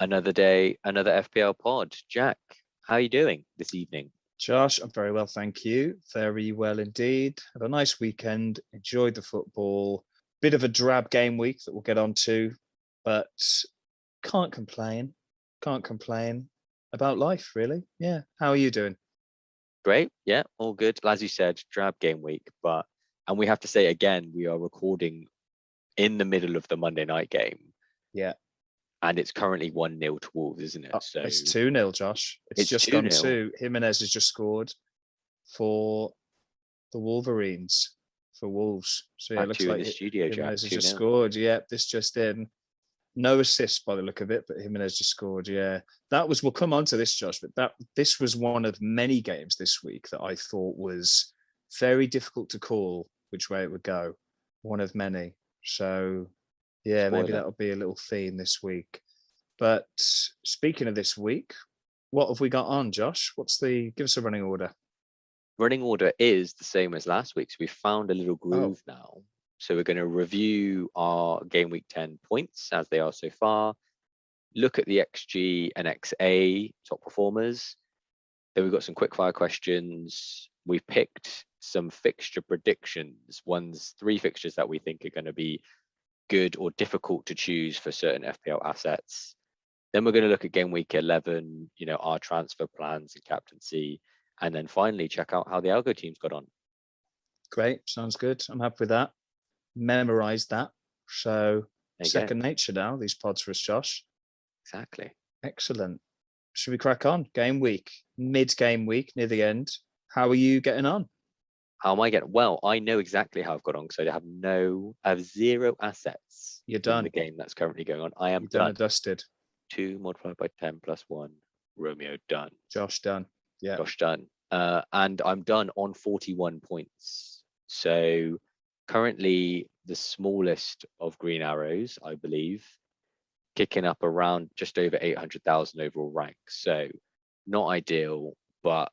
Another day, another FPL pod. Jack, how are you doing this evening? Josh, I'm very well, thank you. Very well indeed. Had a nice weekend, enjoyed the football. Bit of a drab game week that we'll get on to, but can't complain. Can't complain about life, really. Yeah. How are you doing? Great. Yeah, all good. As you said, drab game week, and we have to say again, we are recording in the middle of the Monday night game, Yeah. and it's currently 1-0 to Wolves, isn't it? So it's 2-0, Josh. It's just 2-0. gone 2. Jimenez has just scored for the Wolverines, for Wolves. So yeah, it looks like in the studio, Jack. Jimenez has just 2-0. scored. Yeah, this just in. No assist by the look of it, but Jimenez just scored. Yeah, we'll come on to this, Josh, but this was one of many games this week that I thought was very difficult to call which way it would go. One of many. So yeah, maybe that'll be a little theme this week. But speaking of this week, what have we got on, Josh? Give us a running order. Running order is the same as last week, so we found a little groove now. So we're going to review our game week 10 points as they are so far, look at the XG and XA top performers. Then we've got some quickfire questions. We've picked some fixture predictions, 3 fixtures that we think are going to be good or difficult to choose for certain FPL assets. Then we're going to look at game week 11, our transfer plans and captaincy. And then finally, check out how the algo teams got on. Great. Sounds good. I'm happy with that. Memorized that. So second nature now, these pods for us, Josh. Exactly. Excellent. Should we crack on? Game week, mid-game week, near the end. How are you getting on? How am I getting? Well, I know exactly how I've got on because I have 0 assets. You're done. In the game that's currently going on. I am You're done and dusted. 2 multiplied by 10 plus 1. Romeo done. Josh done. Yeah. Josh done. And I'm done on 41 points. So currently the smallest of green arrows, I believe, kicking up around just over 800,000 overall rank. So not ideal, but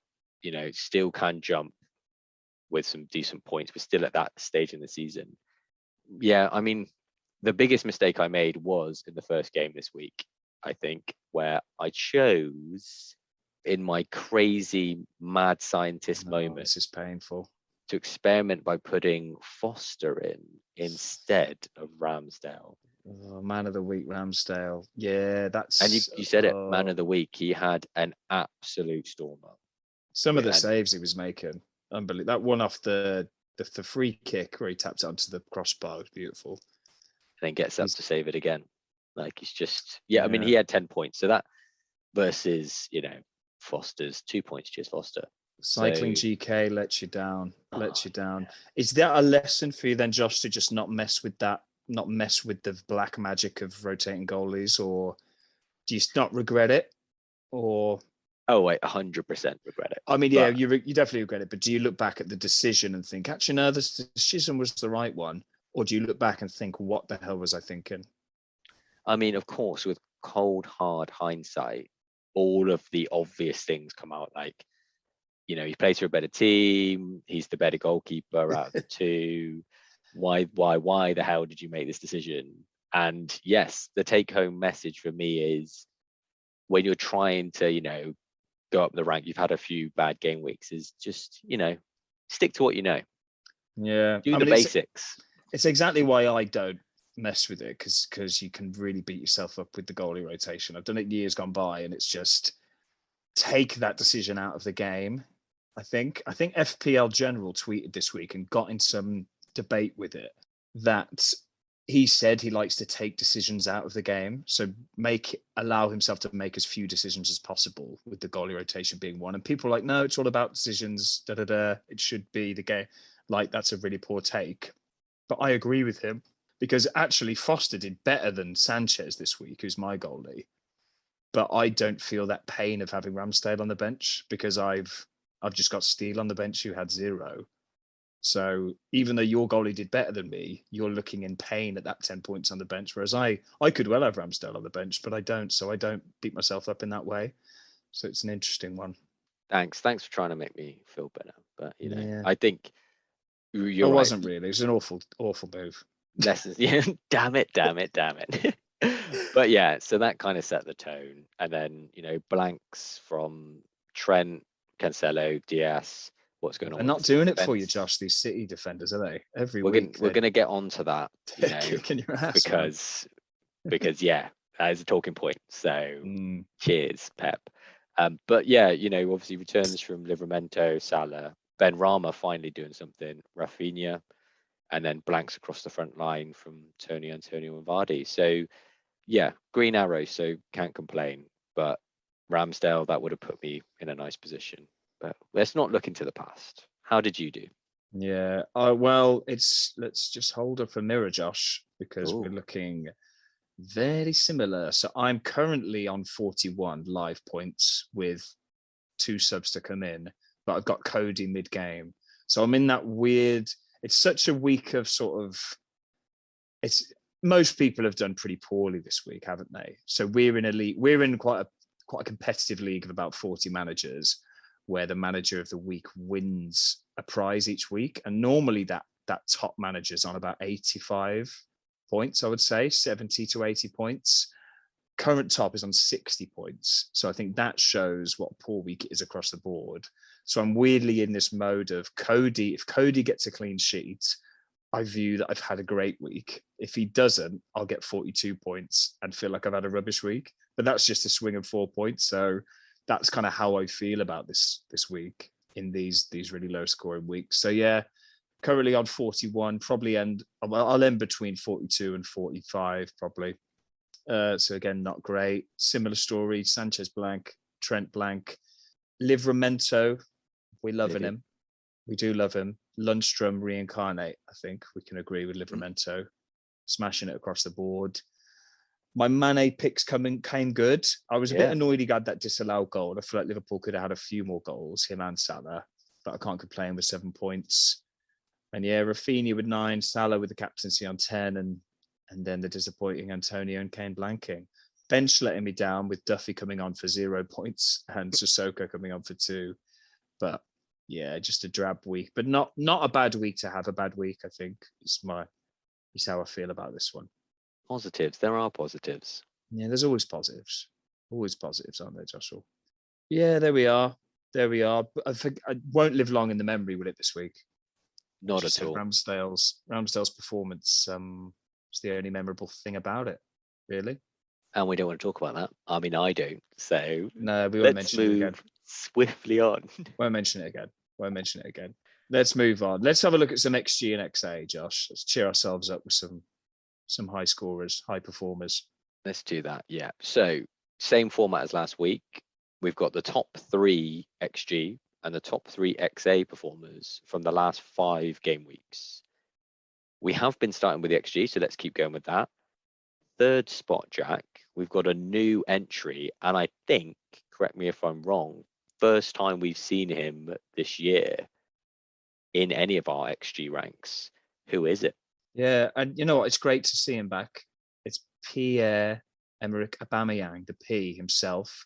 still can jump with some decent points. We're still at that stage in the season. Yeah, I mean, the biggest mistake I made was in the first game this week, I think, where I chose, in my crazy mad scientist moment, this is painful, to experiment by putting Foster in instead of Ramsdale. Oh, man of the week, Ramsdale. Yeah, that's. And you said it, man of the week. He had an absolute stormer. Some of the saves he was making, unbelievable. That one off the free kick where he tapped onto the crossbar was beautiful. And then gets up to save it again. Like he's just, I mean, he had 10 points. So that versus, Foster's 2 points. Cheers, Foster. Cycling GK lets you down. Is that a lesson for you then, Josh, to just not mess with that? Not mess with the black magic of rotating goalies, or do you not regret it? Or wait, 100% regret it. I mean, yeah, you definitely regret it. But do you look back at the decision and think, actually, no, this decision was the right one? Or do you look back and think, what the hell was I thinking? I mean, of course, with cold, hard hindsight, all of the obvious things come out. Like, he plays for a better team. He's the better goalkeeper out of the two. Why the hell did you make this decision? And yes, the take-home message for me is, when you're trying to, go up the rank, you've had a few bad game weeks, is just, stick to what you know. Yeah. Do the basics. It's exactly why I don't mess with it, because you can really beat yourself up with the goalie rotation. I've done it years gone by, and it's just take that decision out of the game. I think FPL General tweeted this week and got in some debate with it, that he said he likes to take decisions out of the game, so allow himself to make as few decisions as possible, with the goalie rotation being one. And people are like, no, it's all about decisions, it should be the game. Like, that's a really poor take. But I agree with him, because actually Foster did better than Sanchez this week, who's my goalie. But I don't feel that pain of having Ramsdale on the bench, because I've just got Steele on the bench, who had 0. So even though your goalie did better than me, you're looking in pain at that 10 points on the bench. Whereas I could well have Ramsdale on the bench, but I don't. So I don't beat myself up in that way. So it's an interesting one. Thanks for trying to make me feel better. But, I think you're right. It wasn't really. It was an awful move. Lessons. Yeah. Damn it. But yeah, so that kind of set the tone. And then, blanks from Trent, Cancelo, Diaz. What's going on They're with the not City doing it for you, defense? Josh. These City defenders, are they? Every We're gonna week we're gonna get onto that, they're kicking your ass, man. because yeah, that is a talking point. So Mm. cheers, Pep. But yeah, obviously returns from Livramento, Salah, Ben Rama finally doing something, Rafinha, and then blanks across the front line from Tony, Antonio, and Vardy. So yeah, green arrow, so can't complain. But Ramsdale, that would have put me in a nice position. But let's not look into the past. How did you do? Yeah. Well, let's just hold up a mirror, Josh, because we're Oh, looking very similar. So I'm currently on 41 live points with 2 subs to come in, but I've got Cody mid game. So I'm in that weird. It's such a week of sort of. It's most people have done pretty poorly this week, haven't they? So we're in a league. We're in quite a competitive league of about 40 managers, where the manager of the week wins a prize each week, and normally that top manager's on about 85 points. I would say 70 to 80 points. Current top is on 60 points. So I think that shows what a poor week it is across the board. So I'm weirdly in this mode of Cody. If Cody gets a clean sheet, I view that I've had a great week. If he doesn't, I'll get 42 points and feel like I've had a rubbish week. But that's just a swing of 4 points. So that's kind of how I feel about this week in these really low scoring weeks. So yeah, currently on 41, probably I'll end between 42 and 45 probably. So again, not great. Similar story, Sanchez blank, Trent blank, Livramento, we loving him. We do love him. Lundstrom reincarnate, I think we can agree with Livramento, smashing it across the board. My Mane picks came good. I was a bit annoyed he got that disallowed goal. I feel like Liverpool could have had a few more goals, him and Salah, but I can't complain with 7 points. And yeah, Rafinha with 9, Salah with the captaincy on 10, and then the disappointing Antonio and Kane blanking. Bench letting me down with Duffy coming on for 0 points and Sissoko coming on for 2. But yeah, just a drab week, but not a bad week to have a bad week. I think is how I feel about this one. positives. There are positives. Yeah, there's always positives, aren't there, Joshua? Yeah, there we are. But I think I won't live long in the memory with it this week. Not at all. Ramsdale's performance is the only memorable thing about it, really. And we don't want to talk about that. I mean, I don't. So No, we won't let's mention it again. move swiftly on. Won't mention it again. Let's move on. Let's have a look at some XG and XA, Josh. Let's cheer ourselves up with some high scorers, high performers. Let's do that. Yeah. So same format as last week. We've got the top 3 XG and the top 3 XA performers from the last 5 game weeks. We have been starting with the XG, so let's keep going with that. Third spot, Jack, we've got a new entry, and I think, correct me if I'm wrong, first time we've seen him this year in any of our XG ranks. Who is it? Yeah, and you know what? It's great to see him back. It's Pierre-Emerick Aubameyang, the P himself,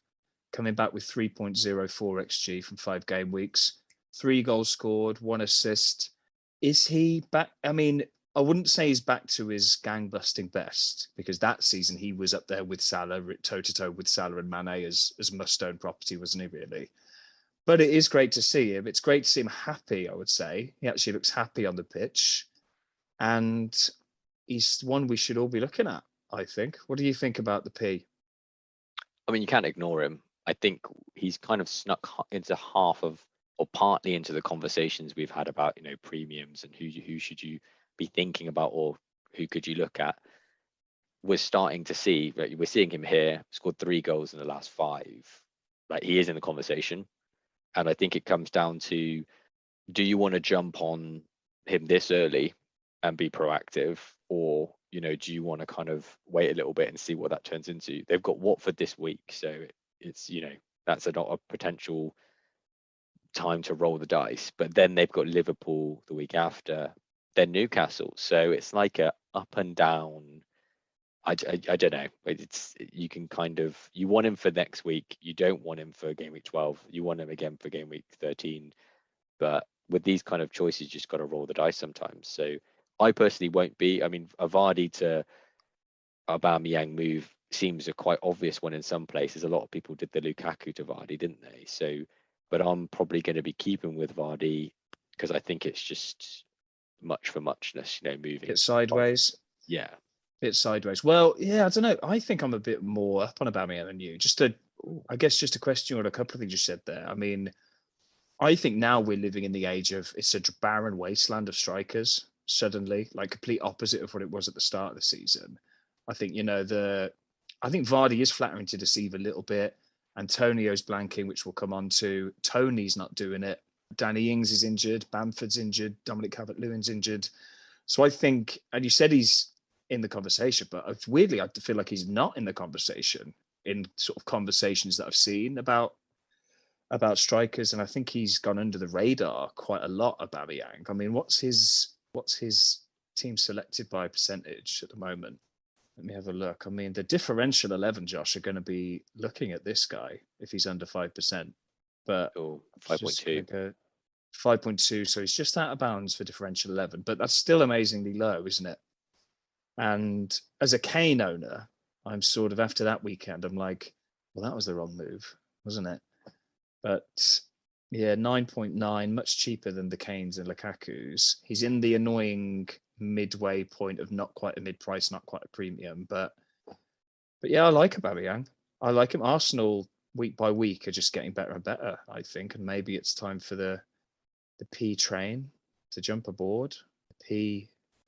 coming back with 3.04 XG from 5 game weeks, 3 goals scored, 1 assist. Is he back? I mean, I wouldn't say he's back to his gang-busting best, because that season he was up there with Salah, toe-to-toe with Salah and Mane as must-own property, wasn't he, really? But it is great to see him. It's great to see him happy, I would say. He actually looks happy on the pitch. And he's one we should all be looking at, I think. What do you think about the P? I mean, you can't ignore him. I think he's kind of snuck into half of, or partly into the conversations we've had about, premiums and who should you be thinking about, or who could you look at. We're starting to see, we're seeing him here, scored 3 goals in the last 5. Like, he is in the conversation. And I think it comes down to, do you want to jump on him this early and be proactive, or do you want to kind of wait a little bit and see what that turns into? They've got Watford this week, so it's that's not a potential time to roll the dice. But then they've got Liverpool the week after, then Newcastle, so it's like a up and down. I don't know. It's, you can kind of, you want him for next week, you don't want him for game week 12, you want him again for game week 13. But with these kind of choices, you just got to roll the dice sometimes. So I personally won't be. I mean, a Vardy to Aubameyang move seems a quite obvious one in some places. A lot of people did the Lukaku to Vardy, didn't they? So, but I'm probably going to be keeping with Vardy because I think it's just much for muchness, moving. Bit sideways. Yeah. Bit sideways. Well, yeah, I don't know. I think I'm a bit more up on Aubameyang than you. I guess just a question on a couple of things you said there. I mean, I think now we're living in the age of it's a barren wasteland of strikers suddenly, like complete opposite of what it was at the start of the season. I think, I think Vardy is flattering to deceive a little bit. Antonio's blanking, which we'll come on to. Tony's not doing it. Danny Ings is injured. Bamford's injured. Dominic Calvert-Lewin's injured. So I think, and you said he's in the conversation, but weirdly, I feel like he's not in the conversation in sort of conversations that I've seen about strikers, and I think he's gone under the radar quite a lot. Aubameyang. I mean, what's his team selected by percentage at the moment? Let me have a look. I mean, the differential 11, Josh, are going to be looking at this guy if he's under 5%. But 5.2. 5.2. So he's just out of bounds for differential 11, but that's still amazingly low, isn't it? And as a Kane owner, I'm sort of after that weekend, I'm like, well, that was the wrong move, wasn't it? But yeah, 9.9, much cheaper than the Kanes and Lukaku's. He's in the annoying midway point of not quite a mid-price, not quite a premium. But yeah, I like Aubameyang. I like him. Arsenal week by week are just getting better and better, I think. And maybe it's time for the P train to jump aboard. The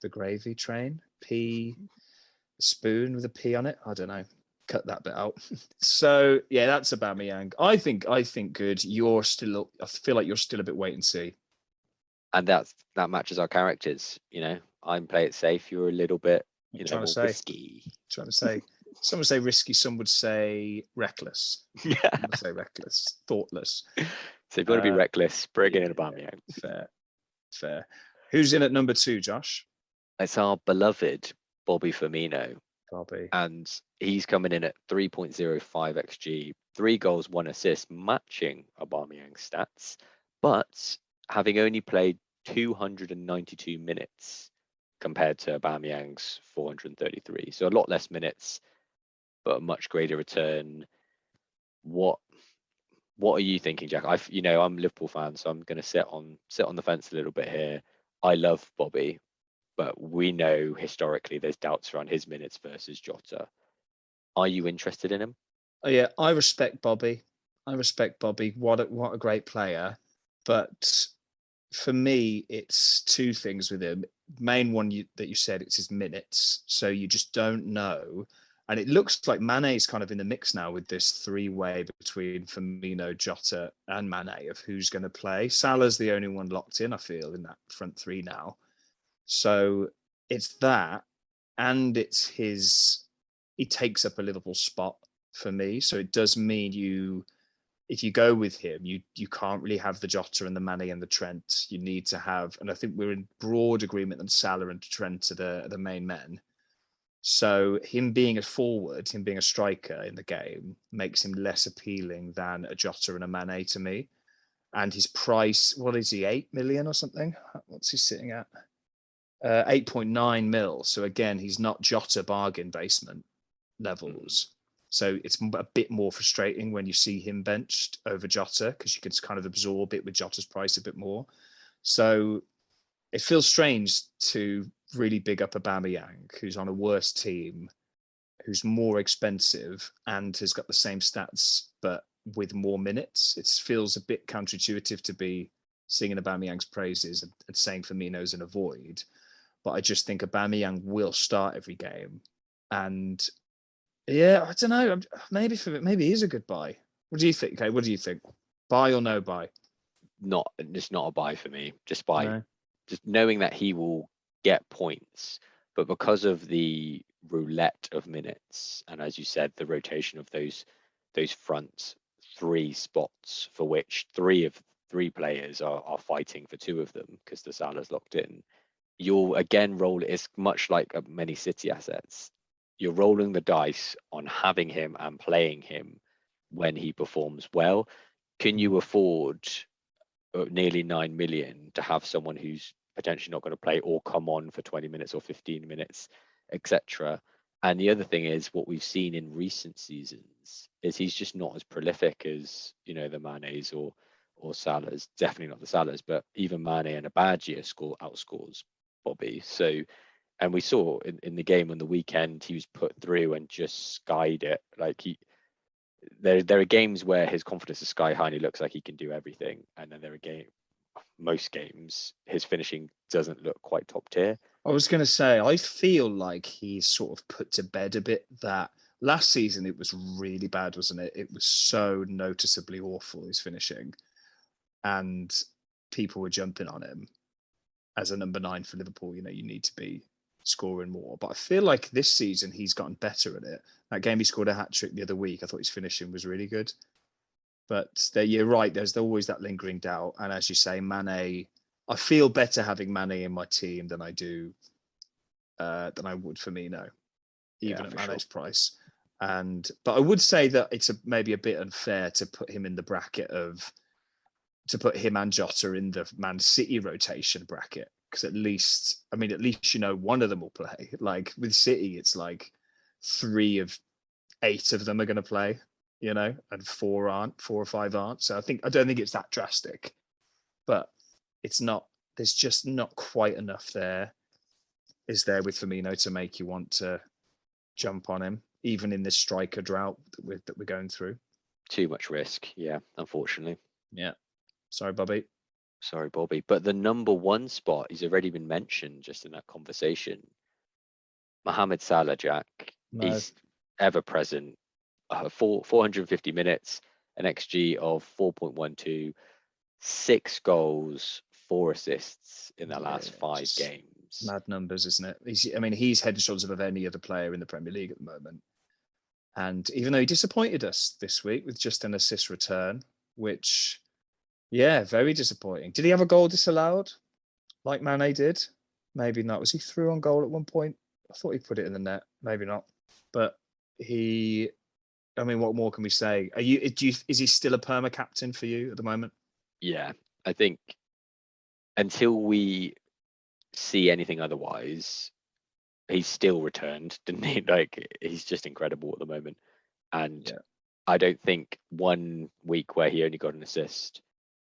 gravy train. P spoon with a P on it. I don't know. Cut that bit out. So yeah, that's Aubameyang. I think good. You're still. I feel like you're still a bit wait and see. And that matches our characters. I'm play it safe. You're a little bit, Trying to say risky. Trying to say. Some would say risky. Some would say reckless. Yeah. Some would say reckless, thoughtless. So if you want to be reckless, bring in Aubameyang. Fair. Who's in at number 2, Josh? It's our beloved Bobby Firmino. Bobby. And he's coming in at 3.05 XG, 3 goals, 1 assist, matching Aubameyang's stats, but having only played 292 minutes compared to Aubameyang's 433. So a lot less minutes, but a much greater return. What are you thinking, Jack? I'm a Liverpool fan, so I'm going to sit on the fence a little bit here. I love Bobby, but we know historically there's doubts around his minutes versus Jota. Are you interested in him? Oh yeah, I respect Bobby. What a great player. But for me, it's two things with him. Main one that you said, it's his minutes. So you just don't know. And it looks like Mane's kind of in the mix now with this three-way between Firmino, Jota, and Mane of who's going to play. Salah's the only one locked in, I feel, in that front three now. So it's that, and it's he takes up a Liverpool spot for me. So it does mean if you go with him, you can't really have the Jota and the Mane and the Trent. You need to have, and I think we're in broad agreement that Salah and Trent are the main men. So him being a forward, him being a striker in the game makes him less appealing than a Jota and a Mane to me. And his price, what is he, 8 million or something? What's he sitting at? 8.9 mil. So again, he's not Jota bargain basement levels. So it's a bit more frustrating when you see him benched over Jota because you can kind of absorb it with Jota's price a bit more. So it feels strange to really big up Aubameyang, who's on a worse team, who's more expensive and has got the same stats, but with more minutes. It feels a bit counterintuitive to be singing Aubameyang's praises and saying Firmino's an avoid. But I just think Aubameyang will start every game. And yeah, I don't know. Maybe he's a good buy. What do you think? Okay, what do you think? Buy or no buy? Just not a buy for me. Just buy. No. Just knowing that he will get points, but because of the roulette of minutes, and as you said, the rotation of those front three spots, for which three players are fighting for two of them because the Salah's locked in. You'll again roll. It's much like many City assets. You're rolling the dice on having him and playing him when he performs well. Can you afford nearly 9 million to have someone who's potentially not going to play or come on for 20 minutes or 15 minutes, etc.? And the other thing is what we've seen in recent seasons is he's just not as prolific as, the Manes or Salahs. Definitely not the Salahs, but even Mane and a bad year outscores Bobby. So, and we saw in the game on the weekend, he was put through and just skied it. Like there are games where his confidence is sky high and he looks like he can do everything. And then there are most games, his finishing doesn't look quite top tier. I was going to say, I feel like he's sort of put to bed a bit that last season it was really bad, wasn't it? It was so noticeably awful, his finishing. And people were jumping on him as a number 9 for Liverpool. You need to be scoring more. But I feel like this season he's gotten better at it. That game he scored a hat trick the other week, I thought his finishing was really good. But you're right, there's always that lingering doubt. And as you say, Mane, I feel better having Mane in my team than I do than I would Firmino, even at Mane's price. But I would say that it's maybe a bit unfair to put him in the bracket to put him and Jota in the Man City rotation bracket, because at least one of them will play. Like with City, it's like 3 of 8 of them are going to play, and 4 or 5 aren't. So I don't think it's that drastic, but it's not. There's just not quite enough there. Is there with Firmino to make you want to jump on him, even in this striker drought that we're going through? Too much risk, yeah, unfortunately. Yeah. Sorry, Bobby. Sorry, Bobby. But the number 1 spot, he's already been mentioned just in that conversation. Mohamed Salah, Jack. No. He's ever present. 450 minutes, an XG of 4.12, 6 goals, 4 assists in the last 5 games. Mad numbers, isn't it? He's head and shoulders above any other player in the Premier League at the moment. And even though he disappointed us this week with just an assist return, which, yeah, very disappointing. Did he have a goal disallowed like Mane did? Maybe not. Was he through on goal at one point? I thought he put it in the net. Maybe not. But what more can we say? Is he still a perma captain for you at the moment? Yeah, I think until we see anything otherwise, he's still returned, didn't he? Like, he's just incredible at the moment. And I don't think 1 week where he only got an assist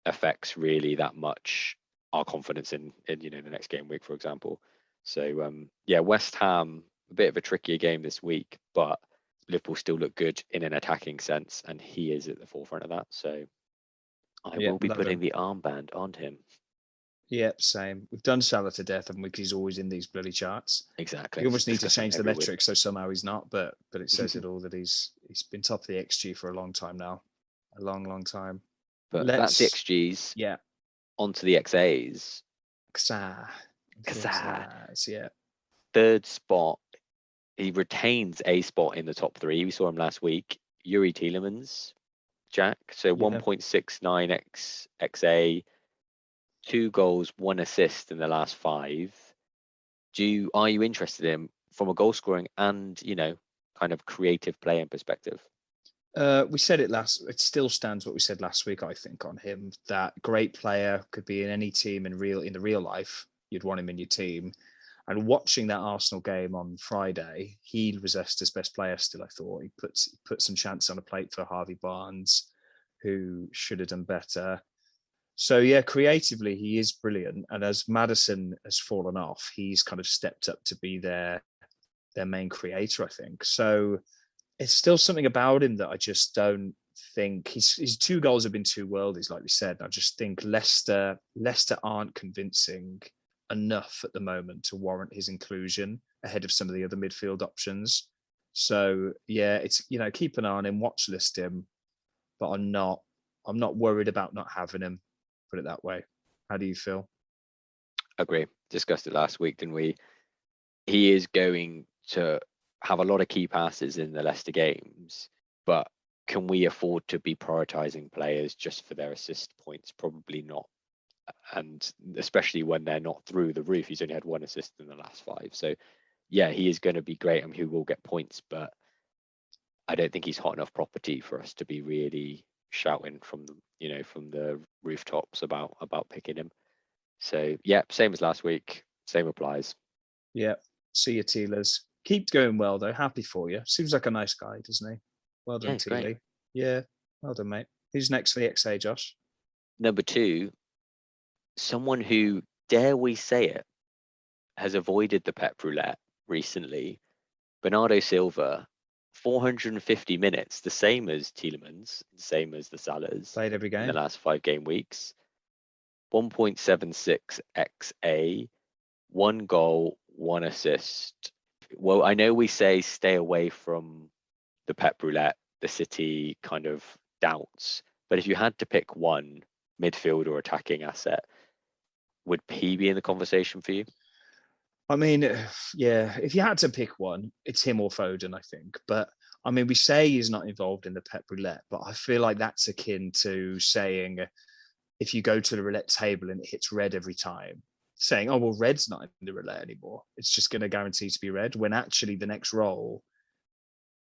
affects really that much our confidence in the next game week, for example. So West Ham, a bit of a trickier game this week, but Liverpool still look good in an attacking sense, and he is at the forefront of that. So I will be putting the armband on him. Yep, same. We've done Salah to death, and he's always in these bloody charts. Exactly. We almost need to change the metrics so somehow he's not, but it says it all that he's been top of the XG for a long time now. A long, long time. But that's the XGs. Yeah. Onto the XAs. XAs, yeah. 3rd spot, he retains a spot in the top 3. We saw him last week. Yuri Tielemans, Jack. So 1.69 XA, 2 goals, 1 assist in the last 5. Are you interested in from a goal scoring and kind of creative playing perspective? We said it still stands what we said last week, I think, on him. That great player could be in any team in the real life. You'd want him in your team. And watching that Arsenal game on Friday, he was Leicester's best player still, I thought. He put some chance on a plate for Harvey Barnes, who should have done better. So, yeah, creatively, he is brilliant. And as Maddison has fallen off, he's kind of stepped up to be their main creator, I think. So it's still something about him that I just don't think his 2 goals have been too worldies, like we said. I just think Leicester aren't convincing enough at the moment to warrant his inclusion ahead of some of the other midfield options. So yeah, it's keep an eye on him, watch list him, but I'm not worried about not having him. Put it that way. How do you feel? Agree. Discussed it last week, didn't we? He is going to have a lot of key passes in the Leicester games, but can we afford to be prioritizing players just for their assist points? Probably not. And especially when they're not through the roof. He's only had 1 assist in the last 5. So yeah, he is going to be great and he will get points, but I don't think he's hot enough property for us to be really shouting from the rooftops about picking him. So yeah, same as last week. Same applies. Yeah. See you, Tealers. Keep going well though. Happy for you. Seems like a nice guy, doesn't he? Well done, Yeah, great. Teely. Yeah, well done, mate. Who's next for the XA, Josh? Number two, someone who, dare we say it, has avoided the pep roulette recently. Bernardo Silva, 450 minutes, the same as Tielemans, the same as the Salahs Played every in the game. last 5 game weeks. 1.76 XA, 1 goal, 1 assist. Well, I know we say stay away from the pep roulette, the City kind of doubts, but if you had to pick one midfield or attacking asset, would he be in the conversation for you? I mean, yeah, if you had to pick one, it's him or Foden, I think. But I mean, we say he's not involved in the pep roulette, but I feel like that's akin to saying if you go to the roulette table and it hits red every time, saying, oh, well, red's not in the roulette anymore. It's just going to guarantee to be red, when actually the next roll,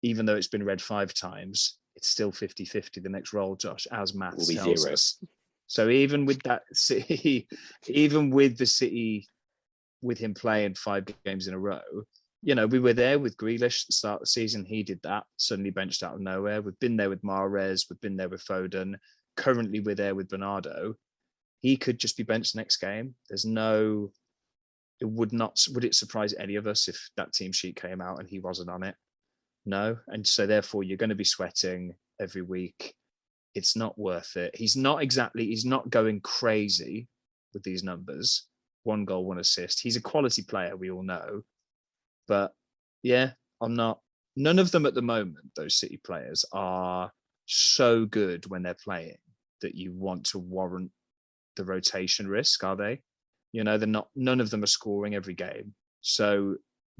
even though it's been red 5 times, it's still 50-50 the next roll, Josh, as Will maths be tells zero. us. So even with that City, even with the City, with him playing 5 games in a row, you know, we were there with Grealish at the start of the season. He did that, suddenly benched out of nowhere. We've been there with Mahrez. We've been there with Foden. Currently, we're there with Bernardo. He could just be benched next game. There's no, it would not, would it surprise any of us if that team sheet came out and he wasn't on it? No. And so therefore you're going to be sweating every week. It's not worth it. He's not going crazy with these numbers. 1 goal, 1 assist. He's a quality player, we all know. But yeah, I'm not, none of them at the moment, those City players, are so good when they're playing that you want to warrant the rotation risk, are they? You know, they're not, none of them are scoring every game. So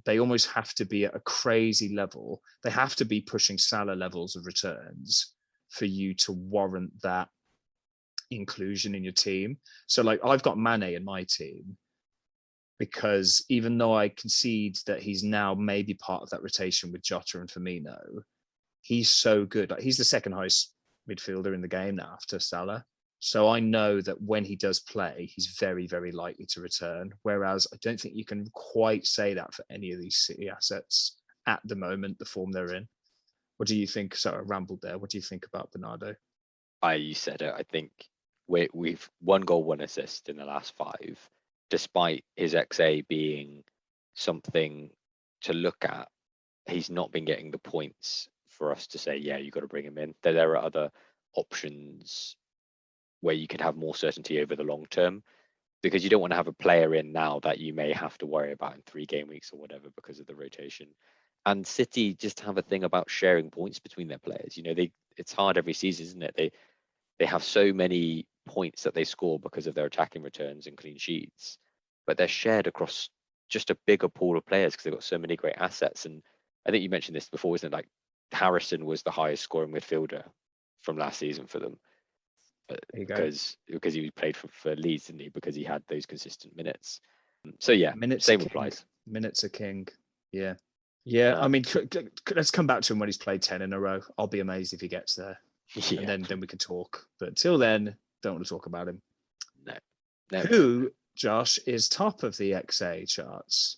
they almost have to be at a crazy level. They have to be pushing Salah levels of returns for you to warrant that inclusion in your team. So like I've got Mane in my team because even though I concede that he's now maybe part of that rotation with Jota and Firmino, he's so good. Like he's the second highest midfielder in the game now after Salah. So I know that when he does play, he's very, very likely to return. Whereas I don't think you can quite say that for any of these City assets at the moment, the form they're in. What do you think? Sorry, I rambled there. What do you think about Bernardo? You said it. I think we've 1 goal, 1 assist in the last 5, despite his XA being something to look at. He's not been getting the points for us to say, yeah, you got to bring him in. There are other options where you could have more certainty over the long term, because you don't want to have a player in now that you may have to worry about in 3 game weeks or whatever because of the rotation. And City just have a thing about sharing points between their players. You know, it's hard every season, isn't it? They have so many points that they score because of their attacking returns and clean sheets, but they're shared across just a bigger pool of players because they've got so many great assets. And I think you mentioned this before, isn't it? Like Harrison was the highest scoring midfielder from last season for them because he played for Leeds, didn't he? Because he had those consistent minutes. So yeah, Minutes same are king. applies. Minutes are king. Yeah. Yeah. I mean, let's come back to him when he's played 10 in a row. I'll be amazed if he gets there. Yeah. And then we can talk. But till then, don't want to talk about him. No. Who, Josh, is top of the XA charts?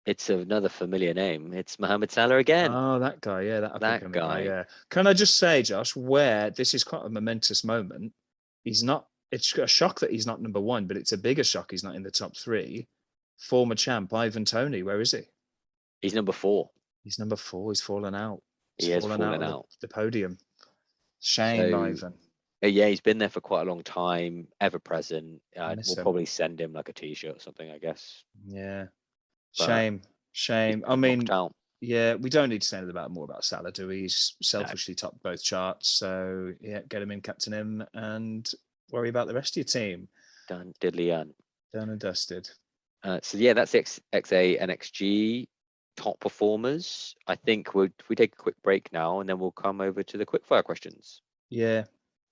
It's another familiar name. It's Mohamed Salah again. Oh, that guy. Yeah, that guy. Yeah. Can I just say, Josh, where this is quite a momentous moment. He's not, it's a shock that he's not number 1, but it's a bigger shock he's not in the top 3. Former champ Ivan Toney, where is he? He's number 4. He's number 4. He's fallen out. He has fallen out. The podium. Shame, So, Ivan. Yeah, he's been there for quite a long time, ever present. We'll Him. probably send him like a t-shirt or something, I guess. Yeah. But Shame. I mean, out. yeah, we don't need to say anything more about Salah, do we? He's selfishly topped both charts. So, yeah, get him in, captain him, and worry about the rest of your team. Done, diddly Done and dusted. So, yeah, that's XA and XG top performers. I think we take a quick break now, and then we'll come over to the quickfire questions. Yeah,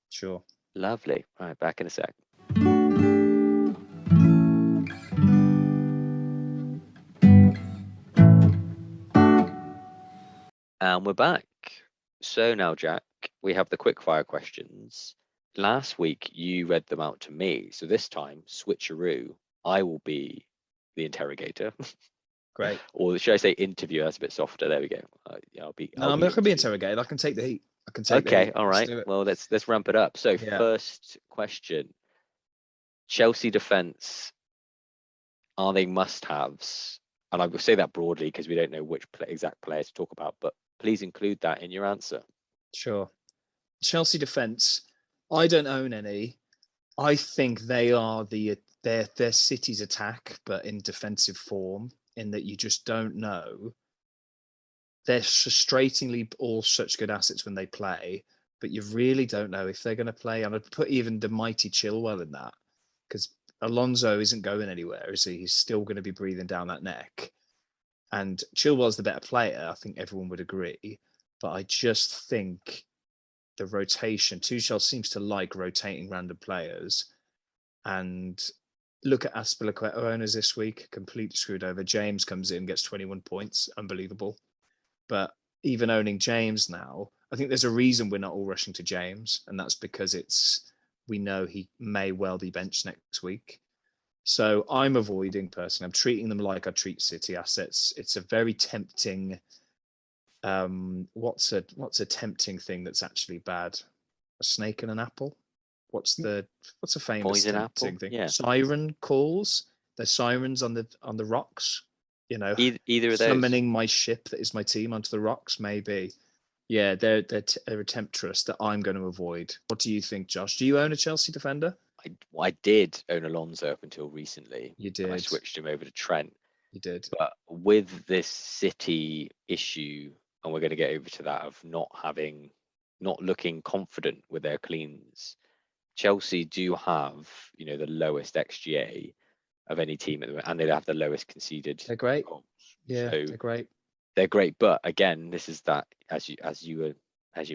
sure. Lovely. All right, back in a sec. And we're back. So now, Jack, we have the quickfire questions. Last week, you read them out to me. So this time, switcheroo, I will be the interrogator. Great. Or should I say interview? That's a bit softer. There we go. Yeah, No, I'm not going to be interrogated. I can take the heat. I can take the Okay, heat. all Let's right. do it. Well, let's ramp it up. So Yeah. first question: Chelsea defense, are they must-haves? And I will say that broadly because we don't know which exact players to talk about, but please include that in your answer. Sure. Chelsea defense. I don't own any. I think they are their City's attack, but in defensive form. In that you just don't know. They're frustratingly all such good assets when they play, but you really don't know if they're going to play. And I'd put even the mighty Chilwell in that because Alonso isn't going anywhere, is he? He's still going to be breathing down that neck. And Chilwell's the better player. I think everyone would agree. But I just think the rotation, Tuchel seems to like rotating random players. And look at Azpilicueta owners this week, completely screwed over. James comes in, gets 21 points. Unbelievable. But even owning James now, I think there's a reason we're not all rushing to James. And that's because we know he may well be benched next week. So I'm avoiding personally. I'm treating them like I treat City assets. It's a very tempting. What's a tempting thing that's actually bad? A snake and an apple. What's a famous Poison tempting apple? thing? Yeah. Siren calls. There's sirens on the rocks. You know, Either of those. summoning my ship that is my team onto the rocks. Maybe. Yeah, they're a temptress that I'm going to avoid. What do you think, Josh? Do you own a Chelsea defender? I did own Alonso up until recently. You And I did. switched him over to Trent. You did. But with this City issue, and we're going to get over to that of not looking confident with their cleans, Chelsea do have, the lowest XGA of any team at the moment, and they have the lowest conceded They're great. goals. Yeah, So they're great. they're great. But again, this is that as you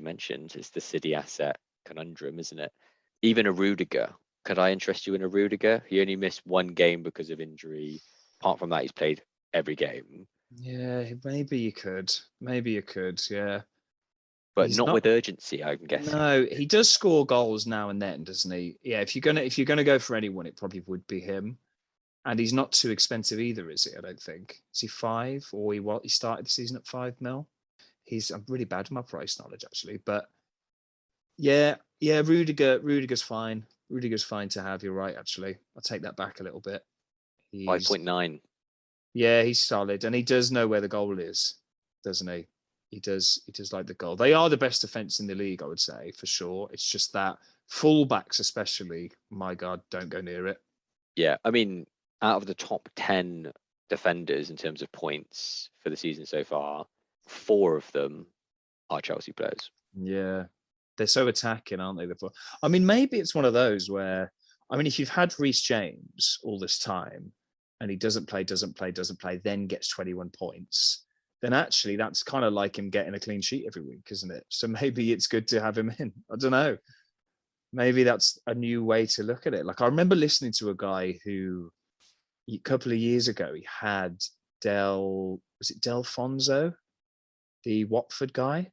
mentioned, it's the City asset conundrum, isn't it? Even a Rudiger. Could I interest you in a Rudiger? He only missed one game because of injury. Apart from that, he's played every game. Yeah, maybe you could. Maybe you could. Yeah, But he's not with urgency, I'm guessing. No, he does score goals now and then, doesn't he? Yeah, if you're gonna go for anyone, it probably would be him. And he's not too expensive either, is he? I don't think. Is he 5 or he started the season at 5 mil? I'm really bad with my price knowledge actually, but yeah, Rudiger's fine. Rudiger's fine to have. You're right, actually. I'll take that back a little bit. 5.9. Yeah, he's solid, and he does know where the goal is, doesn't he? He does like the goal. They are the best defense in the league, I would say, for sure. It's just that fullbacks, especially, my God, don't go near it. Yeah, I mean, out of the top 10 defenders in terms of points for the season so far, 4 of them are Chelsea players. Yeah, they're so attacking, aren't they? I mean, maybe it's one of those where, I mean, if you've had Reece James all this time and he doesn't play, then gets 21 points, then actually that's kind of like him getting a clean sheet every week, isn't it? So maybe it's good to have him in. I don't know. Maybe that's a new way to look at it. Like I remember listening to a guy who a couple of years ago, he had Delfonso, the Watford guy?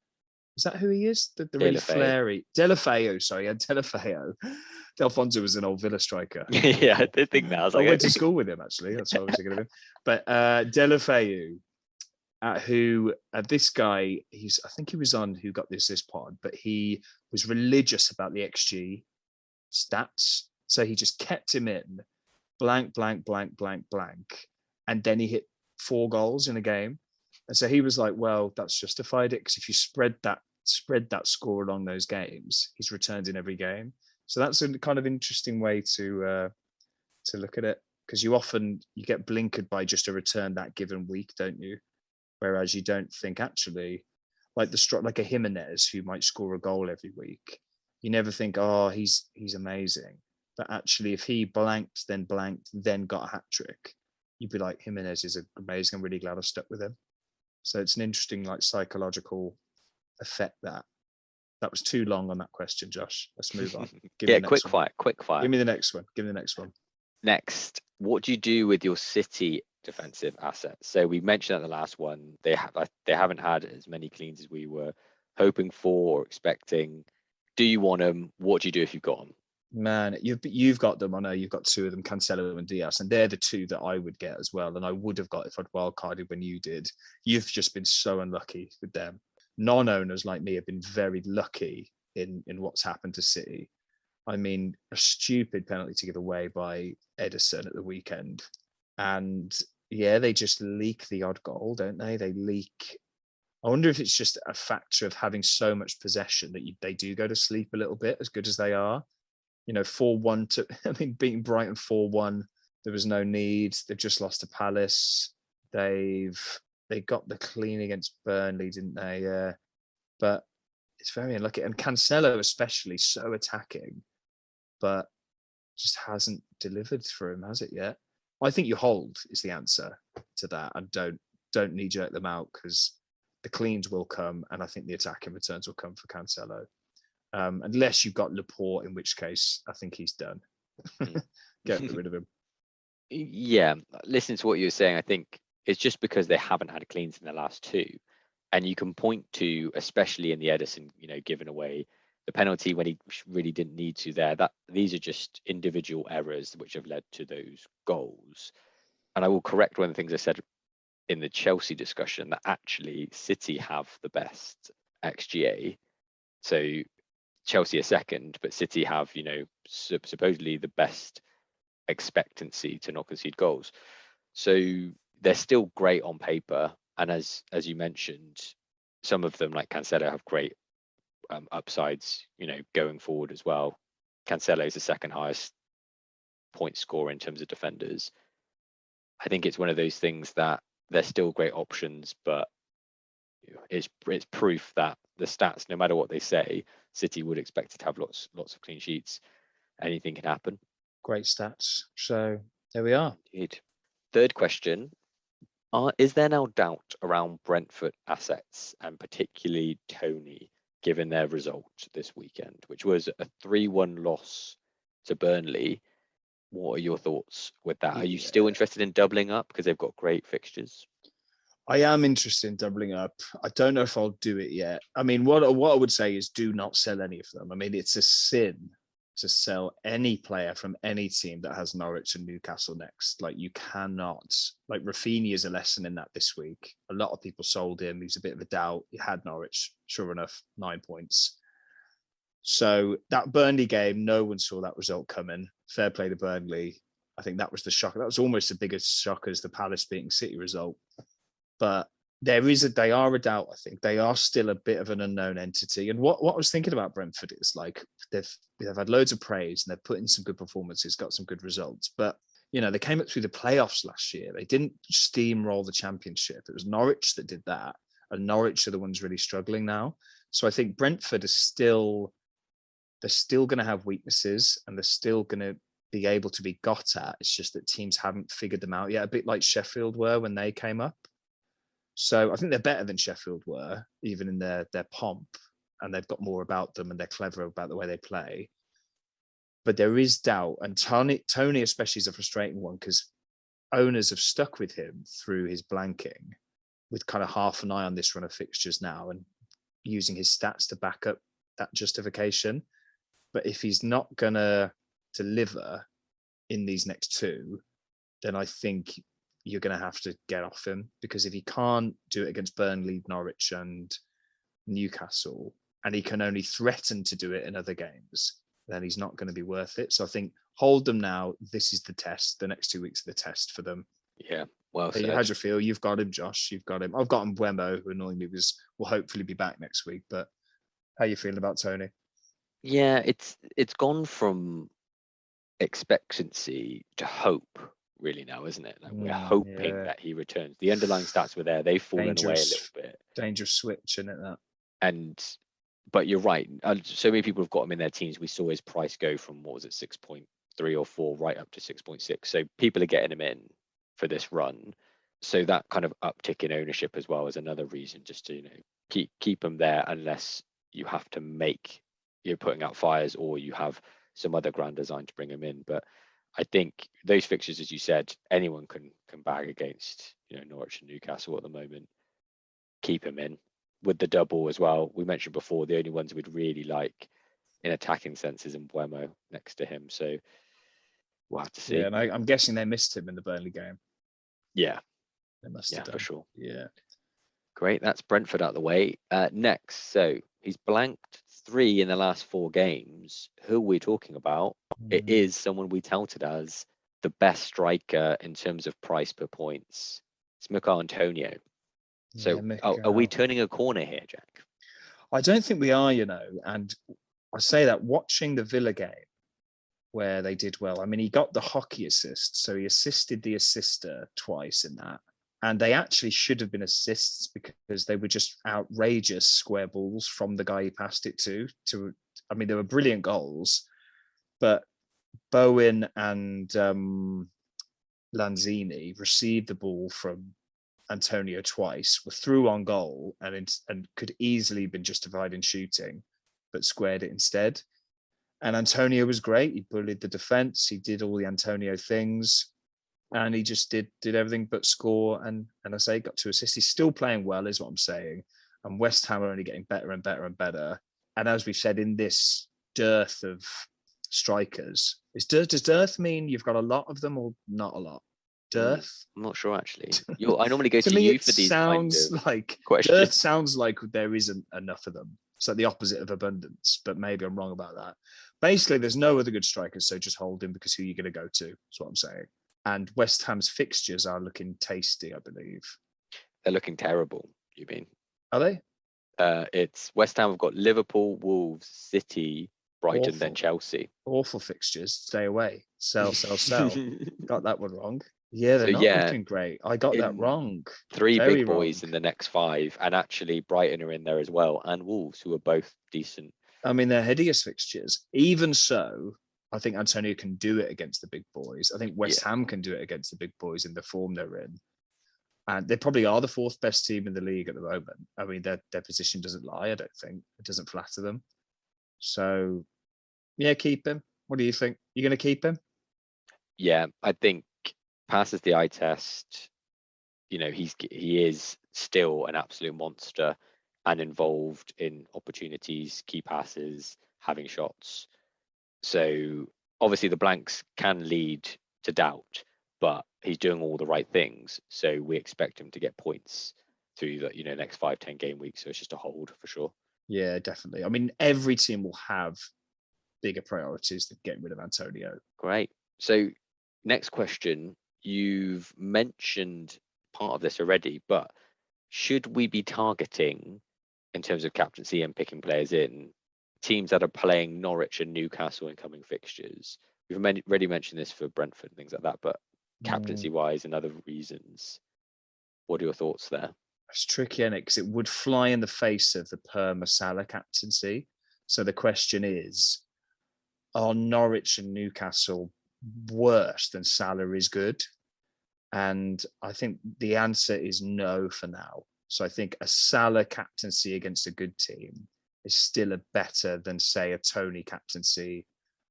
Is that who he is? The really flary Delafeu. Sorry, Delafeu. Delfonso was an old Villa striker. Yeah, I did think that. I was like, I went to school with him actually. That's what I was thinking of him. But Delafeu, this guy, I think he was on Who Got This Pod, but he was religious about the XG stats. So he just kept him in blank, and then he hit 4 goals in a game. And so he was like, well, that's justified it because if you spread that score along those games, he's returned in every game. So that's a kind of interesting way to look at it, because you get blinkered by just a return that given week, don't you? Whereas you don't think actually, like a Jimenez who might score a goal every week, you never think, oh, he's amazing. But actually, if he blanked, then got a hat trick, you'd be like, Jimenez is amazing. I'm really glad I stuck with him. So it's an interesting, like, psychological effect that was too long on that question, Josh. Let's move on. Quick fire. Give me the next one. Next, what do you do with your City defensive assets? So we mentioned at the last one, they haven't had as many cleans as we were hoping for or expecting. Do you want them? What do you do if you've got them? Man, you've got them. I know you've got two of them, Cancelo and Diaz, and they're the two that I would get as well. And I would have got if I'd wildcarded when you did. You've just been so unlucky with them. Non-owners like me have been very lucky in what's happened to City. I mean, a stupid penalty to give away by Edison at the weekend, and yeah, they just leak the odd goal, don't they? They leak. I wonder if it's just a factor of having so much possession that they do go to sleep a little bit, as good as they are. 4-1 to, I mean, beating Brighton 4-1, there was no need. They've just lost to Palace. They got the clean against Burnley, didn't they? Yeah. But it's very unlucky. And Cancelo especially, so attacking, but just hasn't delivered for him, has it yet? I think you hold is the answer to that, and don't knee-jerk them out, because the cleans will come, and I think the attacking returns will come for Cancelo. Unless you've got Laporte, in which case I think he's done. Get rid of him. Yeah, listening to what you were saying, I think it's just because they haven't had cleans in the last two. And you can point to, especially in the Edison, giving away the penalty when he really didn't need to there, that these are just individual errors which have led to those goals. And I will correct one of the things I said in the Chelsea discussion, that actually City have the best XGA. So Chelsea are second, but City have, supposedly the best expectancy to not concede goals. So they're still great on paper. And as you mentioned, some of them, like Cancelo, have great upsides, going forward as well. Cancelo is the second highest point scorer in terms of defenders. I think it's one of those things that they're still great options, but it's proof that the stats, no matter what they say, City would expect it to have lots of clean sheets. Anything can happen. Great stats. So there we are. Indeed. Third question. Is there now doubt around Brentford assets, and particularly Tony, given their result this weekend, which was a 3-1 loss to Burnley? What are your thoughts with that? Are you still interested in doubling up because they've got great fixtures? I am interested in doubling up. I don't know if I'll do it yet. I mean, what I would say is do not sell any of them. I mean, it's a sin to sell any player from any team that has Norwich and Newcastle next. Like, you cannot. Like, Rafinha is a lesson in that this week. A lot of people sold him. He's a bit of a doubt. He had Norwich, sure enough, 9 points. So that Burnley game, no one saw that result coming. Fair play to Burnley. I think that was the shock. That was almost the biggest shock as the Palace beating City result. But they are a doubt. I think they are still a bit of an unknown entity. And what I was thinking about Brentford is, like, they've had loads of praise and they've put in some good performances, got some good results. But they came up through the playoffs last year. They didn't steamroll the Championship. It was Norwich that did that, and Norwich are the ones really struggling now. So I think Brentford is still going to have weaknesses, and they're still going to be able to be got at. It's just that teams haven't figured them out yet, a bit like Sheffield were when they came up. So I think they're better than Sheffield were, even in their pomp, and they've got more about them, and they're clever about the way they play. But there is doubt, and Tony especially is a frustrating one, because owners have stuck with him through his blanking, with kind of half an eye on this run of fixtures now, and using his stats to back up that justification. But if he's not going to deliver in these next two, then I think you're going to have to get off him, because if he can't do it against Burnley, Norwich and Newcastle, and he can only threaten to do it in other games, then he's not going to be worth it. So I think hold them now. This is the test. The next 2 weeks are the test for them. Yeah, well said. How do you feel? You've got him, Josh. You've got him. I've got him, Wemo, who annoyingly will hopefully be back next week. But how are you feeling about Tony? Yeah, it's gone from expectancy to hope, really, now, isn't it? Like, we're hoping that he returns. The underlying stats were there. They've fallen away a little bit. Dangerous switch, isn't it, that? But you're right. So many people have got him in their teams. We saw his price go from, 6.3 or 4 right up to 6.6. So people are getting him in for this run. So that kind of uptick in ownership as well is another reason just to keep him there, unless you have to you're putting out fires, or you have some other grand design to bring him in. But I think those fixtures, as you said, anyone can bag against Norwich and Newcastle at the moment. Keep him in with the double as well. We mentioned before, the only ones we'd really like in attacking senses in Buemo next to him. So we'll have to see. Yeah, and I'm guessing they missed him in the Burnley game. Yeah, They must have yeah, done. for sure. Yeah. Great. That's Brentford out the way. Next, so he's blanked 3 in the last 4 games. Who are we talking about? It is someone we touted as the best striker in terms of price per points. It's Mikel Antonio. So are we turning a corner here, Jack? I don't think we are, and I say that watching the Villa game where they did well. I mean, he got the hockey assist, so he assisted the assister twice in that. And they actually should have been assists because they were just outrageous square balls from the guy he passed it to. I mean, they were brilliant goals, but Bowen and Lanzini received the ball from Antonio twice, were through on goal, and could easily been justified in shooting, but squared it instead. And Antonio was great. He bullied the defense. He did all the Antonio things, and he just did everything but score. And I say got 2 assists. He's still playing well, is what I'm saying. And West Ham are only getting better and better and better. And as we've said, in this dearth of strikers, does dearth mean you've got a lot of them or not a lot? Dearth? I'm not sure actually. I normally go to me, you for these sounds kind of like questions. Dearth sounds like there isn't enough of them. It's like the opposite of abundance, but maybe I'm wrong about that. Basically, there's no other good strikers, so just hold him because who you're going to go to. That's what I'm saying. And West Ham's fixtures are looking tasty, I believe. They're looking terrible, you mean? Are they? It's West Ham have got Liverpool, Wolves, City, Brighton, Awful. then Chelsea. Awful fixtures. Stay away. Sell. Got that one wrong. Yeah, they're not looking great. I got that wrong. 3 Very big boys wrong. in the next 5, and actually Brighton are in there as well, and Wolves, who are both decent. I mean, they're hideous fixtures. Even so, I think Antonio can do it against the big boys. I think West Ham can do it against the big boys in the form they're in. And they probably are the 4th best team in the league at the moment. I mean, their position doesn't lie, I don't think. It doesn't flatter them. So, yeah, keep him. What do you think? You're going to keep him? Yeah, I think passes the eye test. He is still an absolute monster and involved in opportunities, key passes, having shots. So obviously the blanks can lead to doubt, but he's doing all the right things. So we expect him to get points through the next 5-10 game weeks. So it's just a hold for sure. Yeah, definitely. I mean, every team will have bigger priorities than getting rid of Antonio. Great. So next question, you've mentioned part of this already, but should we be targeting, in terms of captaincy and picking players in, teams that are playing Norwich and Newcastle in coming fixtures? We've already mentioned this for Brentford and things like that, but captaincy wise and other reasons, what are your thoughts there? It's tricky, isn't it? Because it would fly in the face of the Perma Salah captaincy. So the question is, are Norwich and Newcastle worse than Salah is good? And I think the answer is no for now. So I think a Salah captaincy against a good team is still a better than, say, a Tony captaincy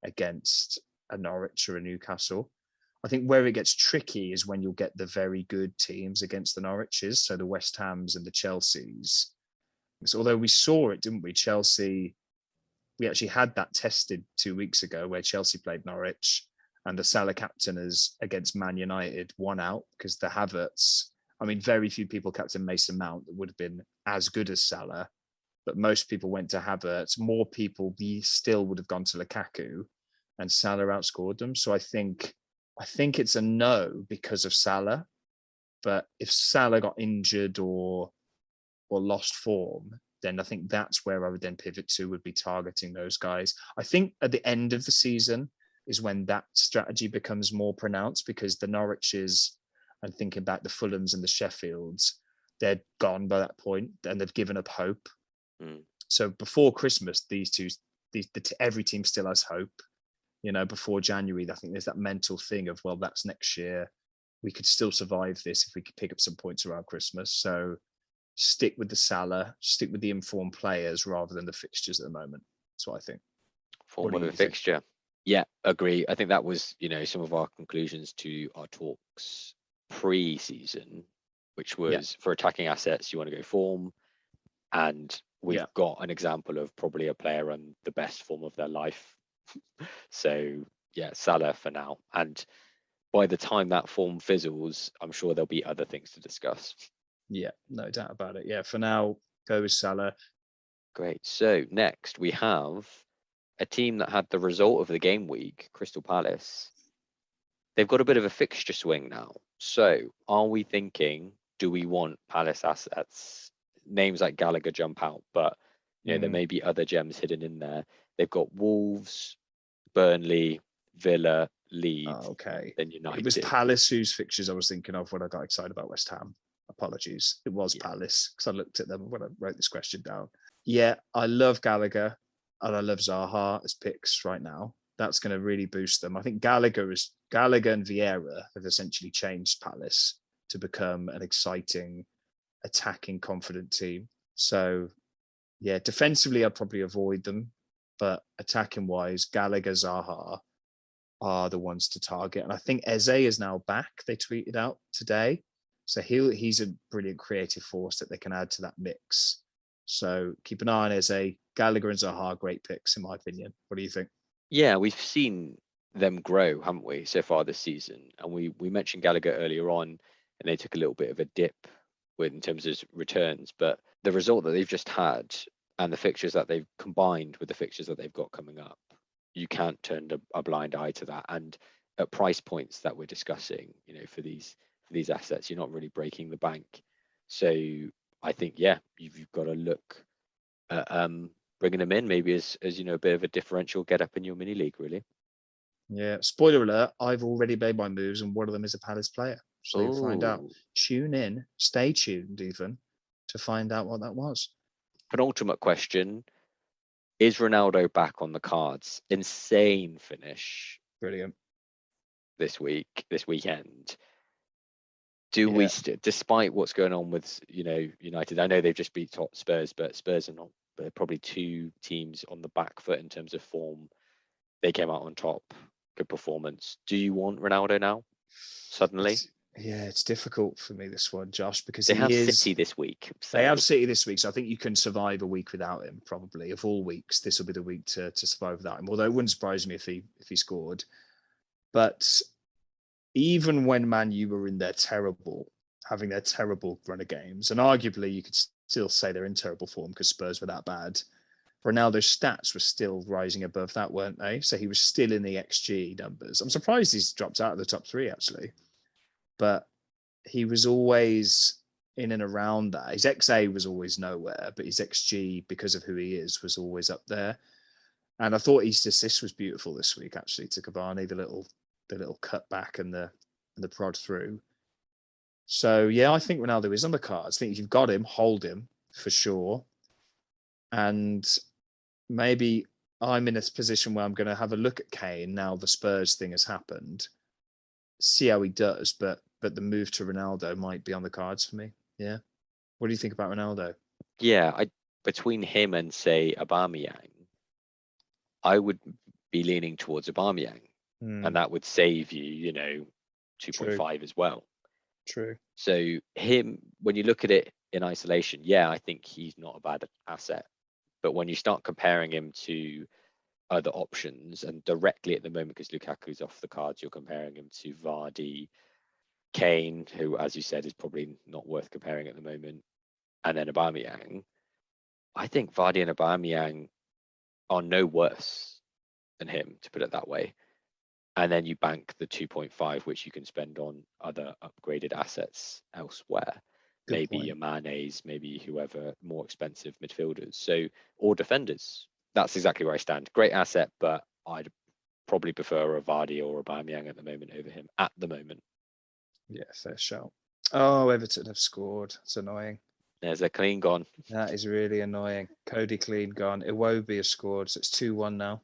against a Norwich or a Newcastle. I think where it gets tricky is when you'll get the very good teams against the Norwiches, so the West Hams and the Chelseas. So although we saw it, didn't we? Chelsea, we actually had that tested 2 weeks ago where Chelsea played Norwich and the Salah captainers against Man United won out because the Havertz, I mean, very few people captain Mason Mount that would have been as good as Salah, but most people went to Havertz. More people still would have gone to Lukaku, and Salah outscored them. So I think it's a no because of Salah. But if Salah got injured or lost form, then I think that's where I would then pivot to, would be targeting those guys. I think at the end of the season is when that strategy becomes more pronounced, because the Norwiches, and thinking back the Fulhams and the Sheffields, they're gone by that point and they've given up hope. So before Christmas, every team still has hope. Before January, I think there's that mental thing of, well, that's next year. We could still survive this if we could pick up some points around Christmas. So stick with the Salah, stick with the informed players rather than the fixtures at the moment. That's what I think. Form of a fixture. Yeah, agree. I think that was, some of our conclusions to our talks pre-season, which was for attacking assets, you want to go form, and we've got an example of probably a player on the best form of their life. So yeah, Salah for now. And by the time that form fizzles, I'm sure there'll be other things to discuss. Yeah, no doubt about it. Yeah, for now, go with Salah. Great. So next we have a team that had the result of the game week, Crystal Palace. They've got a bit of a fixture swing now. So are we thinking, do we want Palace assets? Names like Gallagher jump out, but there may be other gems hidden in there. They've got Wolves, Burnley, Villa, Leeds, Okay. then United. It was Palace whose fixtures I was thinking of when I got excited about West Ham. Apologies. It was Palace because I looked at them when I wrote this question down. Yeah, I love Gallagher and I love Zaha as picks right now. That's going to really boost them. I think Gallagher and Vieira have essentially changed Palace to become an exciting, attacking, confident team. So yeah, defensively I'd probably avoid them, but attacking wise, Gallagher, Zaha are the ones to target. And I think Eze is now back. They tweeted out today. So he's a brilliant creative force that they can add to that mix. So keep an eye on Eze. Gallagher and Zaha, great picks in my opinion. What do you think? Yeah, we've seen them grow, haven't we, so far this season? And we mentioned Gallagher earlier on, and they took a little bit of a dip in terms of returns. But the result that they've just had and the fixtures that they've combined with the fixtures that they've got coming up, you can't turn a blind eye to that. And at price points that we're discussing, for these assets, you're not really breaking the bank. So I think, yeah, you've got to look at bringing them in maybe as a bit of a differential get up in your mini league, really. Yeah. Spoiler alert, I've already made my moves and one of them is a Palace player. So you'll find out. Tune in, stay tuned even to find out what that was. Penultimate question. Is Ronaldo back on the cards? Insane finish. Brilliant. This weekend. Do we despite what's going on with United? I know they've just beat top Spurs, but Spurs are not. They're probably two teams on the back foot in terms of form. They came out on top. Good performance. Do you want Ronaldo now? Suddenly? It's difficult for me this one, Josh, because they have City this week. So. They have City this week, so I think you can survive a week without him. Probably of all weeks, this will be the week to survive without him. Although it wouldn't surprise me if he scored. But even when Man U were in having their terrible run of games, and arguably you could still say they're in terrible form because Spurs were that bad. Ronaldo's stats were still rising above that, weren't they? So he was still in the XG numbers. I'm surprised he's dropped out of the top 3 actually, but he was always in and around that. His XA was always nowhere, but his XG, because of who he is, was always up there. And I thought his assist was beautiful this week, actually, to Cavani, the little cut back and the prod through. So yeah, I think Ronaldo is on the cards. I think if you've got him, hold him for sure. And maybe I'm in a position where I'm going to have a look at Kane now the Spurs thing has happened, see how he does, but the move to Ronaldo might be on the cards for me. Yeah. What do you think about Ronaldo? Yeah, between him and say Aubameyang, I would be leaning towards Aubameyang, and that would save you, 2.5 as well. True. So him, when you look at it in isolation, yeah, I think he's not a bad asset. But when you start comparing him to other options, and directly at the moment, because Lukaku's off the cards, you're comparing him to Vardy, Kane, who, as you said, is probably not worth comparing at the moment, and then Aubameyang. I think Vardy and Aubameyang are no worse than him, to put it that way. And then you bank the 2.5, which you can spend on other upgraded assets elsewhere. Maybe your Mane's, maybe whoever, more expensive midfielders. Or defenders. That's exactly where I stand. Great asset, but I'd probably prefer a Vardy or a Aubameyang at the moment over him at the moment. Yeah, fair shout. Oh, Everton have scored. It's annoying. There's a clean gone. That is really annoying. Cody clean gone. Iwobi has scored, so it's 2-1 now.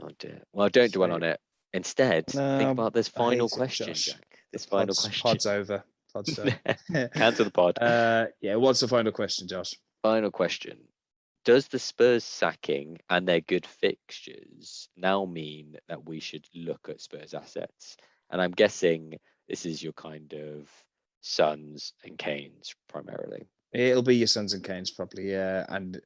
Oh dear. Well, don't dwell on it. Instead, think about this final question, Jack. This final question. Pod's over. Pod's done. Cancel the pod. Yeah, what's the final question, Josh? Final question. Does the Spurs sacking and their good fixtures now mean that we should look at Spurs assets? And I'm guessing this is your kind of Sons and Canes primarily. It'll be your Sons and Canes probably, yeah. And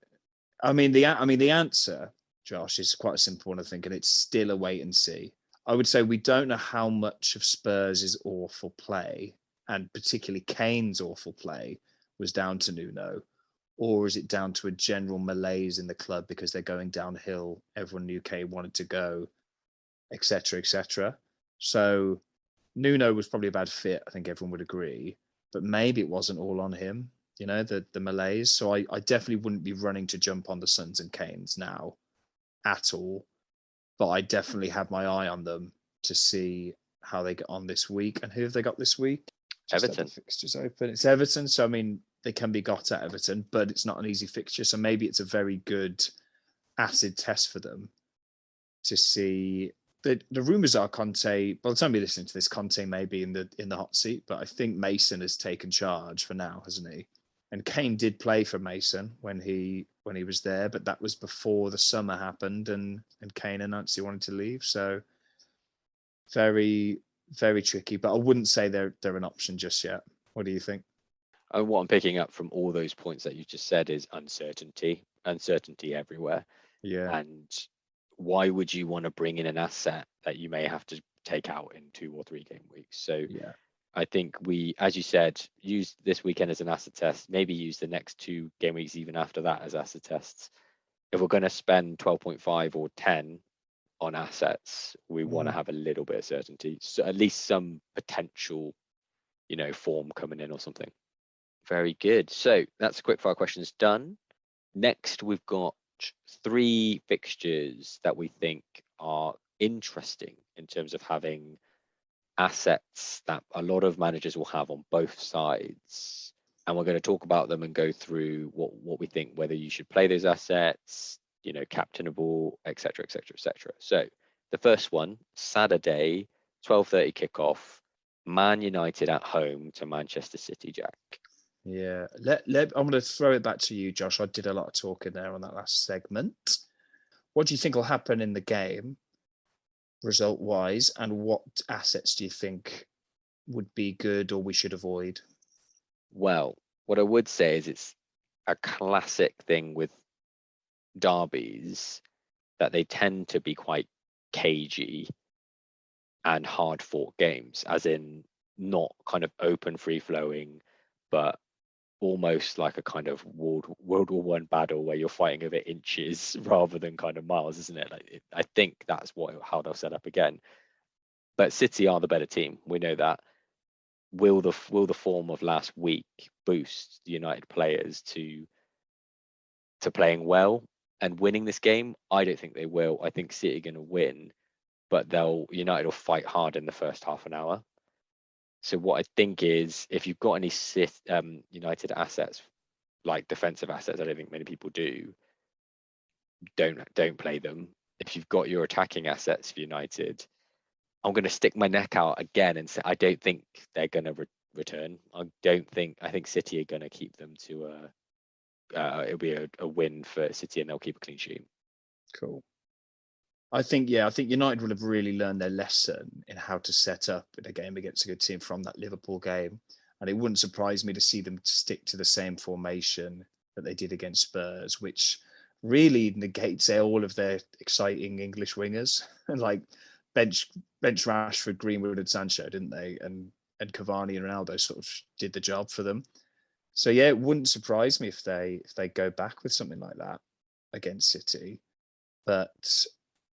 I mean, the answer, Josh, is quite a simple one, I think, and it's still a wait and see. I would say we don't know how much of Spurs' awful play, and particularly Kane's awful play, was down to Nuno, or is it down to a general malaise in the club because they're going downhill? Everyone knew Kane wanted to go, etc., etc. So Nuno was probably a bad fit. I think everyone would agree, but maybe it wasn't all on him. The malaise. So I definitely wouldn't be running to jump on the Suns and Canes now at all. But I definitely have my eye on them to see how they get on this week. And who have they got this week? Just Everton. have the fixtures open. It's Everton. So, I mean, they can be got at Everton, but it's not an easy fixture. So maybe it's a very good acid test for them to see. The rumours are Conte. By the time you're listening to this, Conte may be in the hot seat, but I think Mason has taken charge for now, hasn't he? And Kane did play for Mason when he was there, but that was before the summer happened and Kane announced he wanted to leave. So very, very tricky. But I wouldn't say they're an option just yet. What do you think? And what I'm picking up from all those points that you just said is uncertainty everywhere. Yeah. And why would you want to bring in an asset that you may have to take out in 2 or 3 game weeks? So Yeah. I think we, as you said, use this weekend as an asset test, maybe use the next 2 game weeks even after that as asset tests. If we're going to spend 12.5 or 10 on assets, we want to have a little bit of certainty. So at least some potential, form coming in or something. Very good. So that's quickfire questions done. Next, we've got 3 fixtures that we think are interesting in terms of having assets that a lot of managers will have on both sides. And we're going to talk about them and go through what we think, whether you should play those assets, captainable, etc., etc., etc. So the first one, Saturday, 12:30 kickoff, Man United at home to Manchester City, Jack. Yeah. I'm going to throw it back to you, Josh. I did a lot of talking there on that last segment. What do you think will happen in the game, result-wise, and what assets do you think would be good or we should avoid? Well, what I would say is it's a classic thing with derbies that they tend to be quite cagey and hard fought games, as in not kind of open, free flowing, but almost like a kind of World War I battle where you're fighting over inches rather than kind of miles, isn't it? I think that's how they'll set up again. But City are the better team. We know that. Will the form of last week boost the United players to playing well and winning this game? I don't think they will. I think City are going to win, but United will fight hard in the first half an hour. So what I think is, if you've got any United assets, like defensive assets, I don't think many people do. Don't play them. If you've got your attacking assets for United, I'm going to stick my neck out again and say I don't think they're going to return. I think City are going to keep them to it'll be a win for City and they'll keep a clean sheet. Cool. I think United will have really learned their lesson in how to set up in a game against a good team from that Liverpool game. And it wouldn't surprise me to see them stick to the same formation that they did against Spurs, which really negates all of their exciting English wingers. like bench Rashford, Greenwood, and Sancho, didn't they? And Cavani and Ronaldo sort of did the job for them. So yeah, it wouldn't surprise me if they go back with something like that against City. But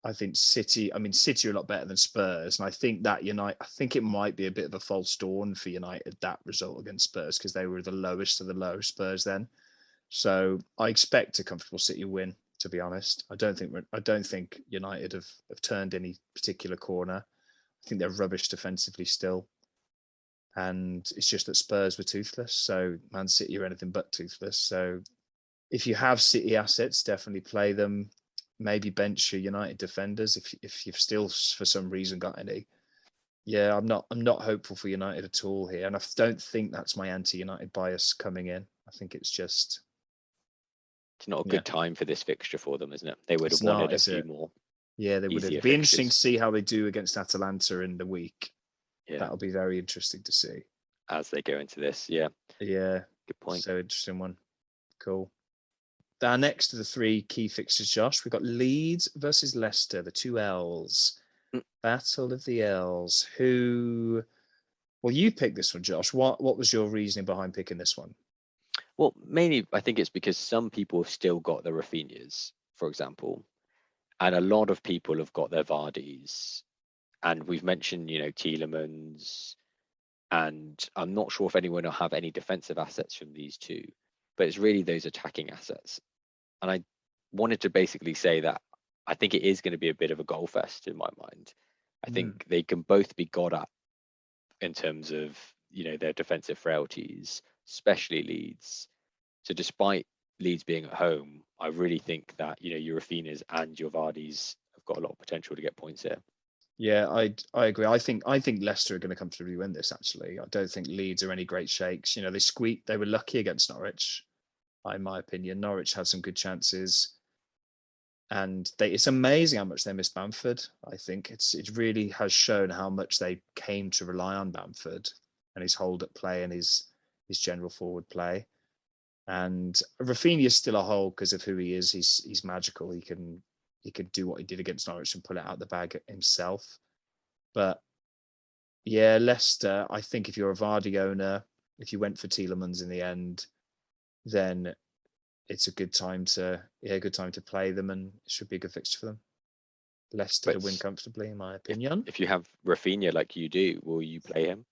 I think City are a lot better than Spurs. And I think that I think it might be a bit of a false dawn for United, that result against Spurs, because they were the lowest of the low Spurs then. So I expect a comfortable City win, to be honest. I don't think United have turned any particular corner. I think they're rubbish defensively still. And it's just that Spurs were toothless. So Man City are anything but toothless. So if you have City assets, definitely play them. Maybe bench your United defenders if you've still for some reason got any. Yeah, I'm not hopeful for United at all here, and I don't think that's my anti-United bias coming in. I think it's not a good time for this fixture for them, isn't it? They would have wanted a few more. Yeah, they would have. It'd be interesting to see how they do against Atalanta in the week. Yeah, that'll be very interesting to see as they go into this. Yeah. Yeah. Good point. So interesting one. Cool. our next of the three key fixtures, Josh, we've got Leeds versus Leicester, the two L's. Battle of the L's. Well, you picked this one, Josh. What was your reasoning behind picking this one? Well, mainly I think it's because some people have still got their Rafinhas, for example, and a lot of people have got their Vardys, and we've mentioned, Tielemans, and I'm not sure if anyone will have any defensive assets from these two, but it's really those attacking assets. And I wanted to basically say that I think it is going to be a bit of a goal fest in my mind. I think they can both be got at in terms of, their defensive frailties, especially Leeds. So despite Leeds being at home, I really think that, your Rafinhas and your Vardys have got a lot of potential to get points here. Yeah, I agree. I think Leicester are going to comfortably win this. Actually, I don't think Leeds are any great shakes. They were lucky against Norwich, in my opinion. Norwich had some good chances, and it's amazing how much they missed Bamford. I think it really has shown how much they came to rely on Bamford and his hold-up play and his general forward play. And Rafinha is still a hole because of who he is. He's magical. He could do what he did against Norwich and pull it out the bag himself. But yeah, Leicester, I think if you're a Vardy owner, if you went for Tielemans in the end, then it's a good time to play them, and it should be a good fixture for them. Leicester to win comfortably, in my opinion. If you have Rafinha like you do, will you play him?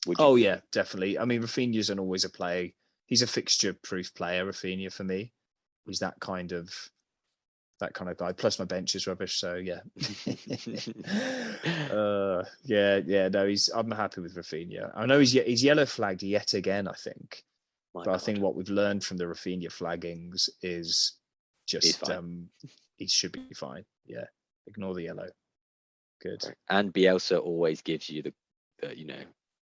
Yeah, definitely. I mean, Rafinha's always a play. He's a fixture-proof player, Rafinha, for me. He's that kind of guy. Plus, my bench is rubbish, so yeah. I'm happy with Rafinha. I know he's yellow flagged yet again, I think. I think what we've learned from the Rafinha flaggings is just he should be fine. Yeah, ignore the yellow. Good. Right. And Bielsa always gives you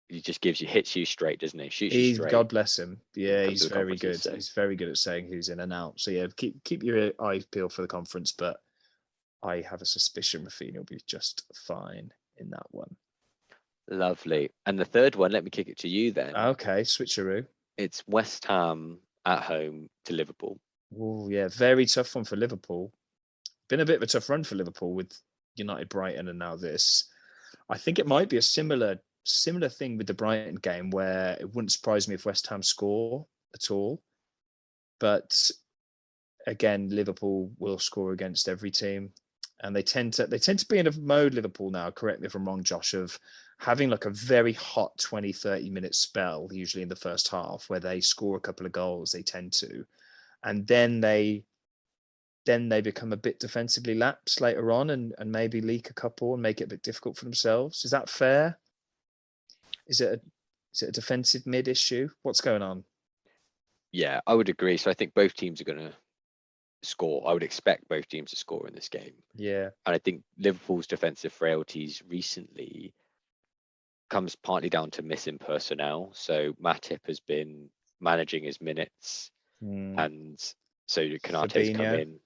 he just hits you straight, doesn't he? Shoots you straight. God bless him. Yeah, he's very good. So. He's very good at saying who's in and out. So yeah, keep your eyes peeled for the conference, but I have a suspicion Rafinha will be just fine in that one. Lovely. And the third one, let me kick it to you then. Okay, switcheroo. It's West Ham at home to Liverpool. Oh yeah, very tough one for Liverpool. Been a bit of a tough run for Liverpool with United, Brighton, and now this. I think it might be a similar thing with the Brighton game, where it wouldn't surprise me if West Ham score at all. But again, Liverpool will score against every team, and they tend to be in a mode, Liverpool now, correct me if I'm wrong, Josh, of having like a very hot 20-30 minute spell, usually in the first half, where they score a couple of goals. They tend to, and then they become a bit defensively lax later on, and maybe leak a couple and make it a bit difficult for themselves. Is that fair? Is it a defensive mid issue? What's going on? Yeah, I would agree. So I think both teams are going to score. I would expect both teams to score in this game. Yeah. And I think Liverpool's defensive frailties recently comes partly down to missing personnel. So Matip has been managing his minutes, and so Konate's come in.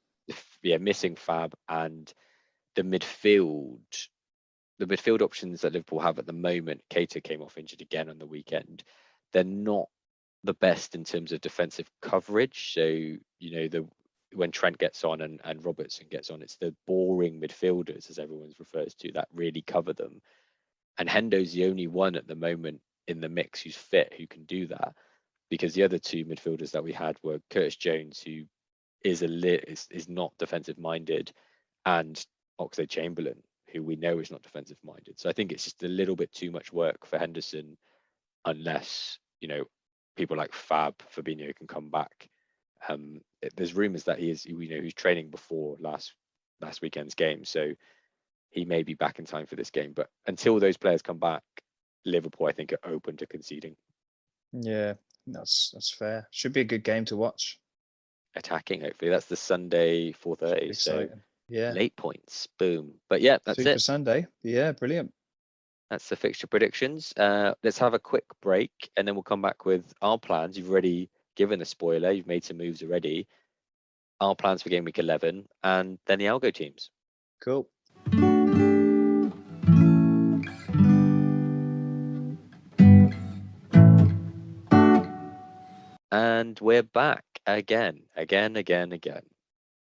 Yeah, missing Fab, and the midfield options that Liverpool have at the moment. Keita came off injured again on the weekend. They're not the best in terms of defensive coverage. So when Trent gets on and Robertson gets on, it's the boring midfielders, as everyone's refers to, that really cover them. And Hendo's the only one at the moment in the mix who's fit, who can do that, because the other two midfielders that we had were Curtis Jones, who is not defensive minded, and Oxlade-Chamberlain, who we know is not defensive minded. So I think it's just a little bit too much work for Henderson, unless people like Fabinho can come back. There's rumours that he's training before last weekend's game, so he may be back in time for this game. But until those players come back, Liverpool, I think, are open to conceding. Yeah, that's fair. Should be a good game to watch. Attacking, hopefully. That's the Sunday 4:30. So yeah, late points, boom. But yeah, that's Super it. Sunday. Yeah, brilliant. That's the fixture predictions. Let's have a quick break, and then we'll come back with our plans. You've already given a spoiler. You've made some moves already. Our plans for game week 11, and then the algo teams. Cool. And we're back. again.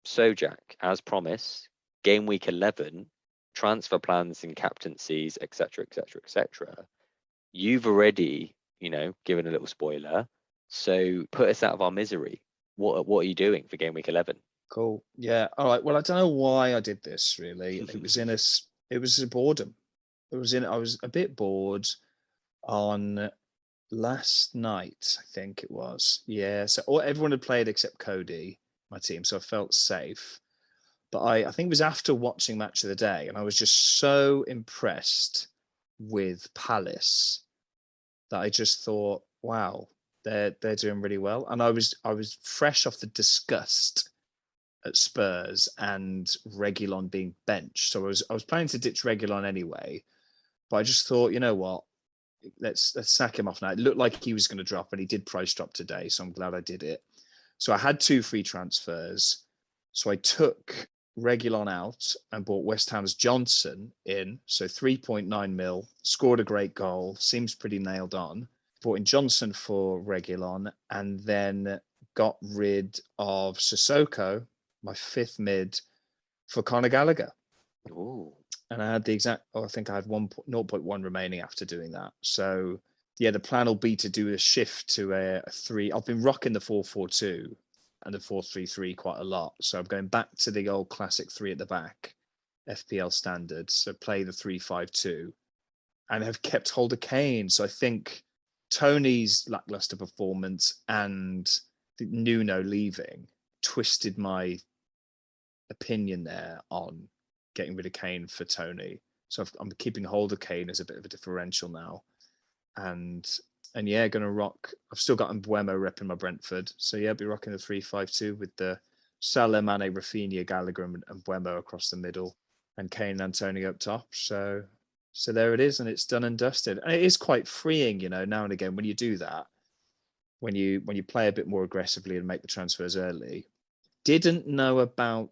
So, Jack, as promised, game week 11, transfer plans and captaincies, etc., etc., etc. You've already, given a little spoiler. So put us out of our misery. What are you doing for game week 11? Cool. Yeah. All right. Well, I don't know why I did this really. It was a boredom. I was a bit bored on last night, I think it was. Yeah. So everyone had played except Cody, my team. So I felt safe. But I think it was after watching Match of the Day, and I was just so impressed with Palace that I just thought, wow, they're doing really well. And I was fresh off the disgust at Spurs and Reguilon being benched. So I was planning to ditch Reguilon anyway, but I just thought, you know what, let's sack him off now. It looked like he was going to drop, and he did price drop today, so I'm glad I did it. So I had 2 free transfers. So I took Reguilon out and bought West Ham's Johnson in. So 3.9 mil, scored a great goal, seems pretty nailed on. Bought in Johnson for Reguilon, and then got rid of Sissoko, my 5th mid, for Conor Gallagher. Ooh. And I had the exact, I think I had 0.1 remaining after doing that. So yeah, the plan will be to do a shift to a 3. I've been rocking the 4-4-2 and the 4-3-3 quite a lot. So I'm going back to the old classic 3 at the back, FPL standard. So play the 3-5-2 and have kept hold of Kane. So I think Tony's lackluster performance and Nuno leaving twisted my opinion there on getting rid of Kane for Tony. So I'm keeping hold of Kane as a bit of a differential now. And yeah, going to rock. I've still got Mbuemo repping my Brentford. So yeah, I'll be rocking the 3-5-2 with the Salah, Mane, Rafinha, Gallagher, and Mbuemo across the middle, and Kane and Antonio up top. So there it is, and it's done and dusted. And it is quite freeing, now and again when you do that, when you play a bit more aggressively and make the transfers early. Didn't know about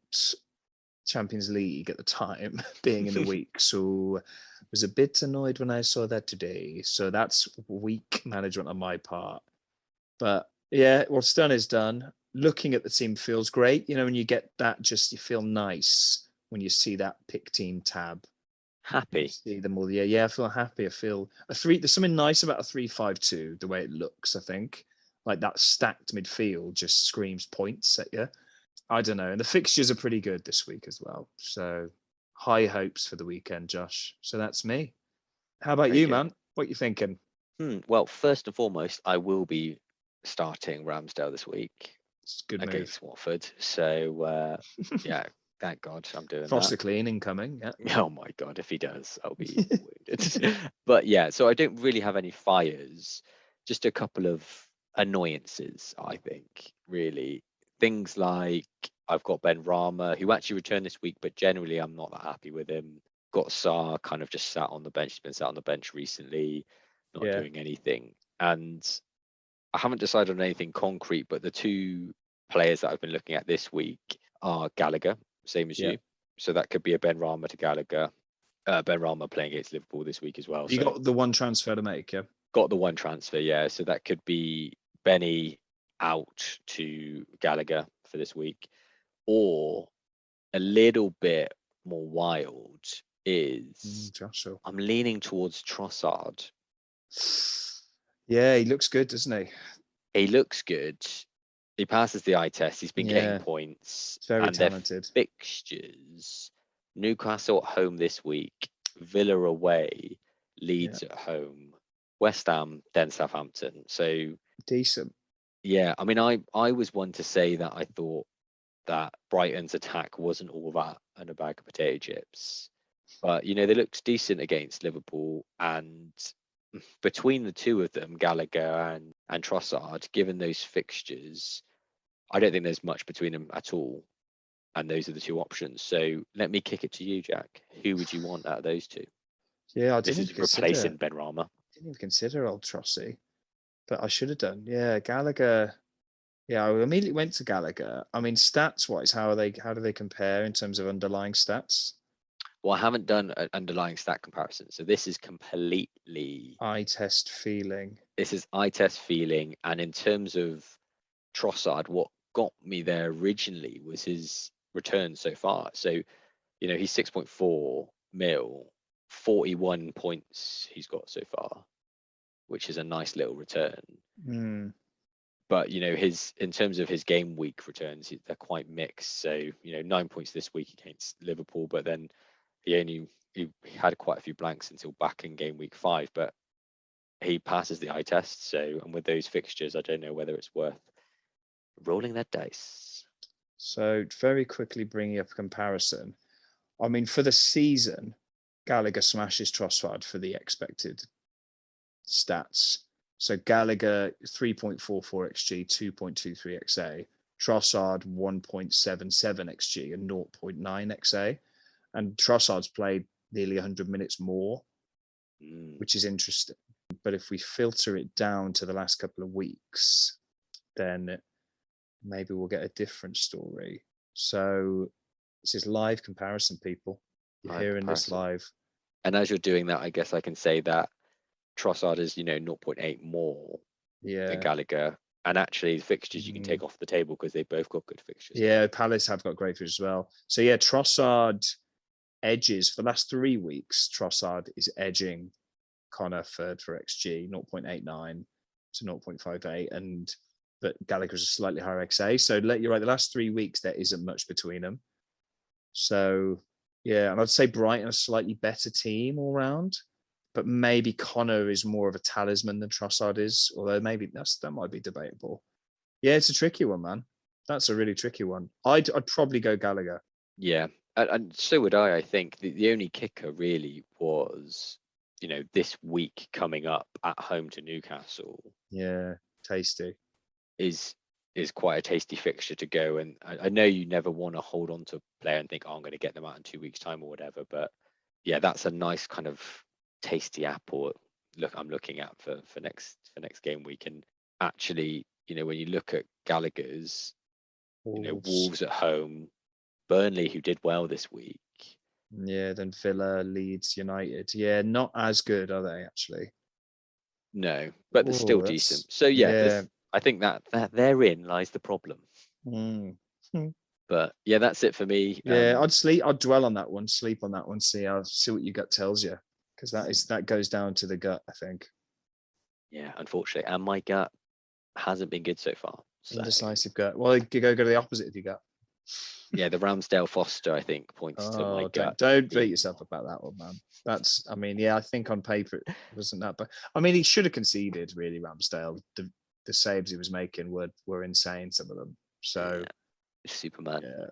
Champions League at the time being in the week, so was a bit annoyed when I saw that today. So that's weak management on my part. But yeah, what's done is done. Looking at the team feels great. When you get that, just you feel nice when you see that pick team tab. Happy. You see them all. Yeah, I feel happy. I feel a 3. There's something nice about a 3-5-2, the way it looks, I think. Like that stacked midfield just screams points at you. I don't know. And the fixtures are pretty good this week as well. So high hopes for the weekend, Josh. So that's me. How about Very you, good. man? What you thinking? Well, first and foremost, I will be starting Ramsdale this week It's a good against move. Watford. So yeah, thank God I'm doing Foster that. clean incoming. Yeah. Oh my God, if he does, I'll be wounded. But yeah, so I don't really have any fires, just a couple of annoyances, I think, really. Things like I've got Ben Rama, who actually returned this week, but generally I'm not that happy with him. Got Saar kind of just sat on the bench, he's been sat on the bench recently, not Yeah. doing anything. And I haven't decided on anything concrete, but the 2 players that I've been looking at this week are Gallagher, same as Yeah. you. So that could be a Ben Rama to Gallagher. Ben Rama playing against Liverpool this week as well. You So got the one transfer to make, yeah? got the one transfer, yeah. So that could be Benny out to Gallagher for this week. Or a little bit more wild is Joshua. I'm leaning towards Trossard. Yeah, he looks good, doesn't he? He looks good. He passes the eye test. He's been getting Yeah. points. Very And their talented. fixtures, Newcastle at home this week, Villa away, Yeah. Leeds at home, West Ham, then Southampton. So Decent. yeah, I mean, I was one to say that I thought that Brighton's attack wasn't all that and a bag of potato chips. But they looked decent against Liverpool, and between the 2 of them, Gallagher and Trossard, given those fixtures, I don't think there's much between them at all. And those are the 2 options. So let me kick it to you, Jack. Who would you want out of those 2? Yeah, I This didn't is even consider replacing Ben Rama. Old Trossi, but I should have done. Yeah, Gallagher. Yeah, I immediately went to Gallagher. I mean, stats wise, how do they compare in terms of underlying stats? Well, I haven't done an underlying stat comparison. So this is completely Eye test feeling. eye test feeling. And in terms of Trossard, what got me there originally was his return so far. So, he's 6.4 mil, 41 points he's got so far, which is a nice little return. But in terms of his game week returns, they're quite mixed. So 9 points this week against Liverpool, but then he had quite a few blanks until back in game week 5. But he passes the eye test. So, and with those fixtures, I don't know whether it's worth rolling that dice. So very quickly bringing up a comparison. I mean, for the season, Gallagher smashes Trossard for the expected stats. So Gallagher 3.44 XG, 2.23 XA. Trossard 1.77 XG and 0.9 XA. And Trossard's played nearly 100 minutes more, which is interesting. But if we filter it down to the last couple of weeks, then maybe we'll get a different story. So this is live comparison, people. You're hearing this live. And as you're doing that, I guess I can say that Trossard is, 0.8 more than Gallagher. And actually, the fixtures you can take off the table because they both got good fixtures. Yeah, Palace have got great fixtures as well. So yeah, Trossard edges for the last 3 weeks. Trossard is edging Connor for XG 0.89 to 0.58, but Gallagher's a slightly higher XA. So you're right, the last 3 weeks there isn't much between them. So yeah, and I'd say Brighton a slightly better team all round, but maybe Connor is more of a talisman than Trossard is, although maybe that might be debatable. Yeah, it's a tricky one, man. That's a really tricky one. I'd probably go Gallagher. Yeah, and so would I think. The only kicker really was, this week coming up at home to Newcastle. Yeah, tasty. Is quite a tasty fixture to go. And I know you never want to hold on to a player and think, I'm going to get them out in 2 weeks' time or whatever. But yeah, that's a nice kind of tasty apple I'm looking at for next game week. And actually, when you look at Gallagher's, Wolves at home, Burnley, who did well this week. Yeah, then Villa, Leeds, United. Yeah, not as good, are they, actually? No, but they're still decent. So yeah, I think that therein lies the problem. But yeah, that's it for me. Yeah, I'd dwell on that one, sleep on that one, see what your gut tells you, because that goes down to the gut, I think. Yeah, unfortunately, and my gut hasn't been good so far. So. Indecisive gut. Well, you go to the opposite of your gut. Yeah, the Ramsdale Foster, I think, points to my gut. Don't beat yourself about that one, man. I think on paper it wasn't that, but I mean, he should have conceded. Really, Ramsdale. The saves he was making were insane. Some of them. So, Superman. Yeah,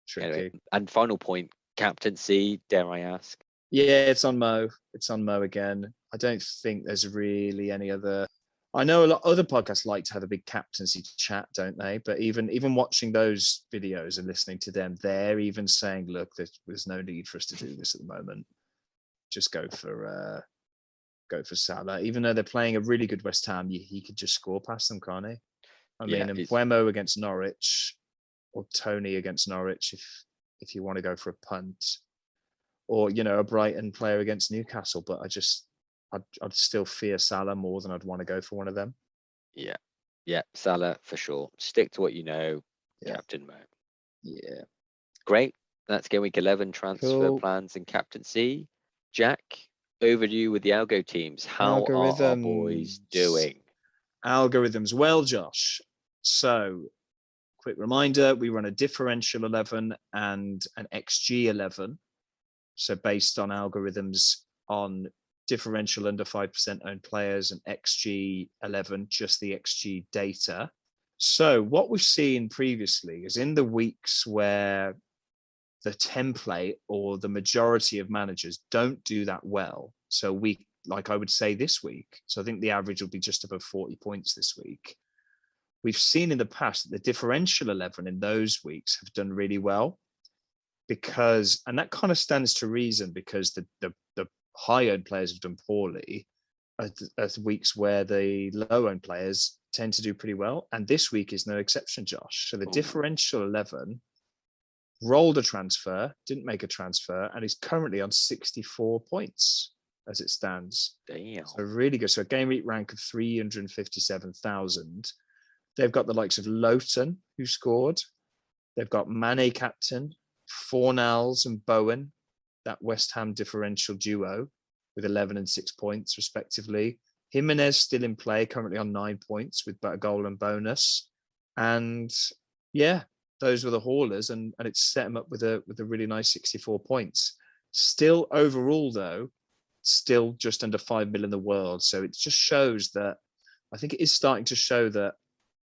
tricky. Anyway, and final point, captaincy. Dare I ask? Yeah, it's on Mo. It's on Mo again. I don't think there's really any other. I know a lot of other podcasts like to have a big captaincy chat, don't they? But even watching those videos and listening to them, they're even saying, "Look, there's no need for us to do this at the moment. Just go for Salah." Even though they're playing a really good West Ham, he could just score past them, can't he? I mean, Mbeumo against Norwich or Tony against Norwich, if you want to go for a punt, or a Brighton player against Newcastle. But I'd still fear Salah more than I'd want to go for one of them. Yeah, Salah for sure. Stick to what you know, Captain Mo. Yeah. Great. That's game week 11 transfer plans and captaincy. Jack, over to you with the algo teams. How are our boys doing? Algorithms. Well, Josh. So, quick reminder, we run a differential 11 and an XG 11. So based on algorithms on differential under 5% owned players and XG 11, just the XG data. So what we've seen previously is in the weeks where the template or the majority of managers don't do that well. So like I would say this week. So I think the average will be just above 40 points this week. We've seen in the past that the differential 11 in those weeks have done really well. And that kind of stands to reason because the high-owned players have done poorly at weeks where the low-owned players tend to do pretty well. And this week is no exception, Josh. So the differential 11 rolled a transfer, didn't make a transfer, and is currently on 64 points as it stands. Damn. So really good. So a game week rank of 357,000. They've got the likes of Loughton, who scored. They've got Mane captain, Fornals and Bowen, that West Ham differential duo with 11 and 6 points respectively. Jimenez still in play, currently on 9 points with a goal and bonus. And yeah, those were the haulers, and it's set them up with a really nice 64 points. Still overall though, still just under 5 mil in the world. So it just shows that, I think it is starting to show that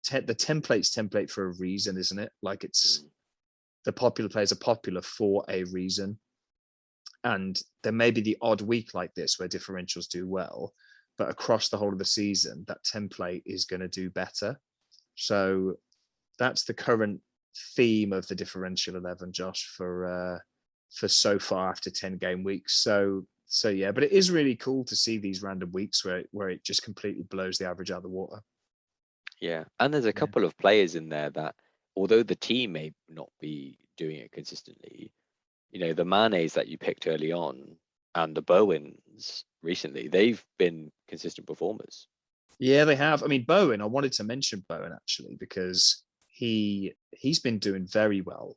the template's template for a reason, isn't it? Like, it's the popular players are popular for a reason. And there may be the odd week like this where differentials do well, but across the whole of the season, that template is going to do better. So that's the current theme of the differential 11, Josh, for so far after 10 game weeks. So yeah, but it is really cool to see these random weeks where it just completely blows the average out of the water. Yeah, and there's a couple of players in there that, although the team may not be doing it consistently, the Manes that you picked early on and the Bowens recently, they've been consistent performers. Yeah, they have. I mean, Bowen, I wanted to mention Bowen actually, because he's been doing very well.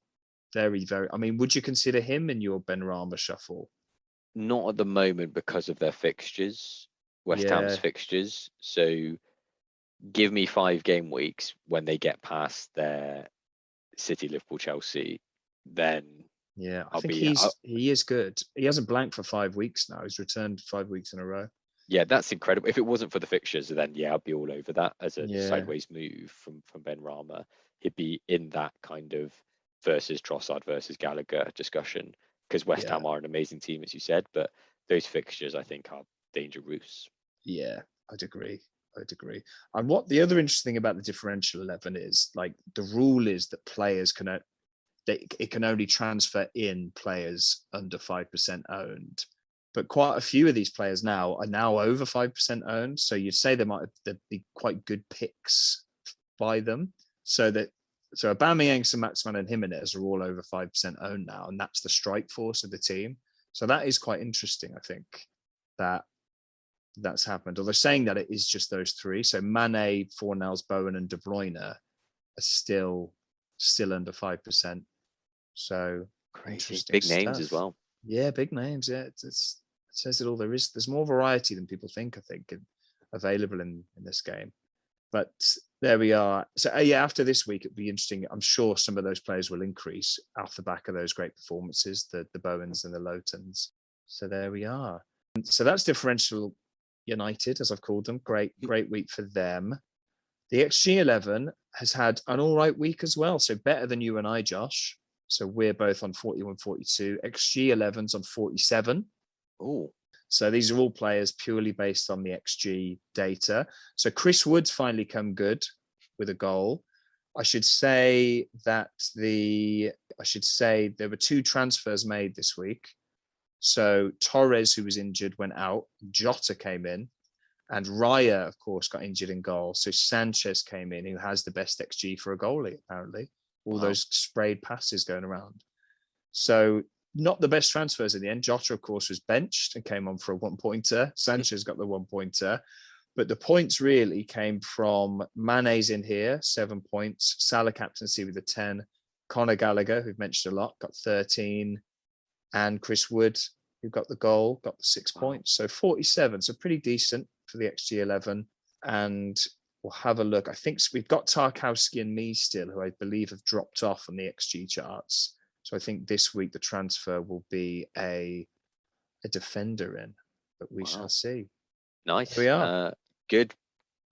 Very, very. I mean, would you consider him in your Benrahma shuffle? Not at the moment because of their fixtures, West Ham's fixtures. So give me 5 game weeks when they get past their City, Liverpool, Chelsea, then yeah, I think he is good. He hasn't blanked for 5 weeks now. He's returned 5 weeks in a row. Yeah, that's incredible. If it wasn't for the fixtures, then yeah, I'd be all over that as a sideways move from Benrahma. He'd be in that kind of versus Trossard versus Gallagher discussion, because West Ham are an amazing team, as you said, but those fixtures I think are dangerous. Yeah, I'd agree. And what the other interesting thing about the differential 11 is, like, the rule is that players it can only transfer in players under 5% owned. But quite a few of these players now are now over 5% owned. So you'd say they'd be quite good picks by them. So Aubameyang, Maximan and Jimenez are all over 5% owned now, and that's the strike force of the team. So that is quite interesting, I think, that's happened. Although saying that, it is just those three. So Mane, Fornals, Bowen and De Bruyne are still under 5%. So crazy, big names as well. Yeah, big names. Yeah, it says it all. There's more variety than people think, I think, available in this game. But there we are. So after this week, it'd be interesting. I'm sure some of those players will increase off the back of those great performances, the Bowens and the Loughtons. So there we are. And so that's differential United, as I've called them. Great week for them. The XG11 has had an all right week as well. So better than you and I, Josh. So we're both on 41, 42. XG11's on 47. Oh. So these are all players purely based on the XG data. So Chris Wood's finally come good with a goal. I should say there were 2 transfers made this week. So Torres, who was injured, went out. Jota came in. And Raya, of course, got injured in goal. So Sanchez came in, who has the best XG for a goalie, apparently. All those sprayed passes going around. So not the best transfers in the end. Jota, of course, was benched and came on for a 1-pointer. Sanchez got the 1-pointer. But the points really came from Mane's in here, 7 points. Salah captaincy with a 10. Conor Gallagher, who've mentioned a lot, got 13. And Chris Wood, who got the goal, got the 6 points. So 47. So pretty decent for the XG11. And we'll have a look. I think we've got Tarkowski and me still, who I believe have dropped off on the XG charts. So I think this week the transfer will be a defender in, but we shall see. Nice. Here we are. Good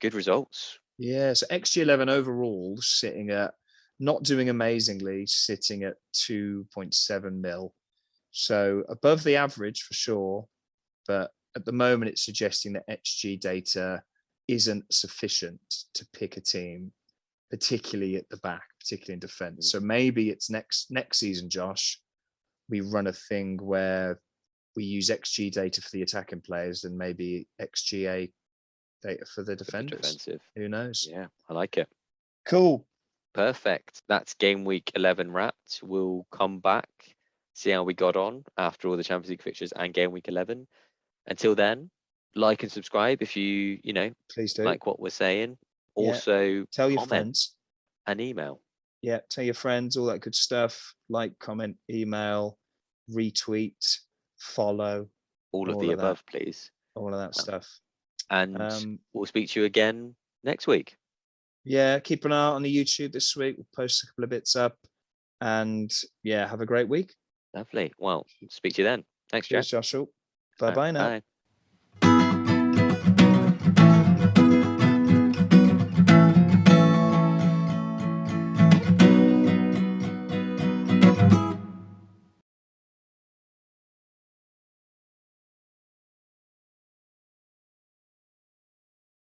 results. Yeah. So XG11 overall sitting at, not doing amazingly, sitting at 2.7 mil. So above the average for sure, but at the moment it's suggesting that XG data isn't sufficient to pick a team, particularly at the back, particularly in defense. So maybe it's next season, Josh, we run a thing where we use XG data for the attacking players and maybe XGA data for the defenders. Defensive. Who knows? Yeah, I like it. Cool. Perfect. That's game week 11 wrapped. We'll come back, see how we got on after all the Champions League fixtures and game week 11. Until then, like and subscribe if you please do like what we're saying. Also, Tell your comment friends. and email. Yeah, tell your friends, all that good stuff. Like, comment, email, retweet, follow, All of all the of that, above, please. all of that stuff. And we'll speak to you again next week. Yeah, keep an eye out on the YouTube this week. We'll post a couple of bits up. And yeah, have a great week. Lovely. Well, speak to you then. Thanks, Cheers, Jeff. Joshua. Bye-bye now. Bye.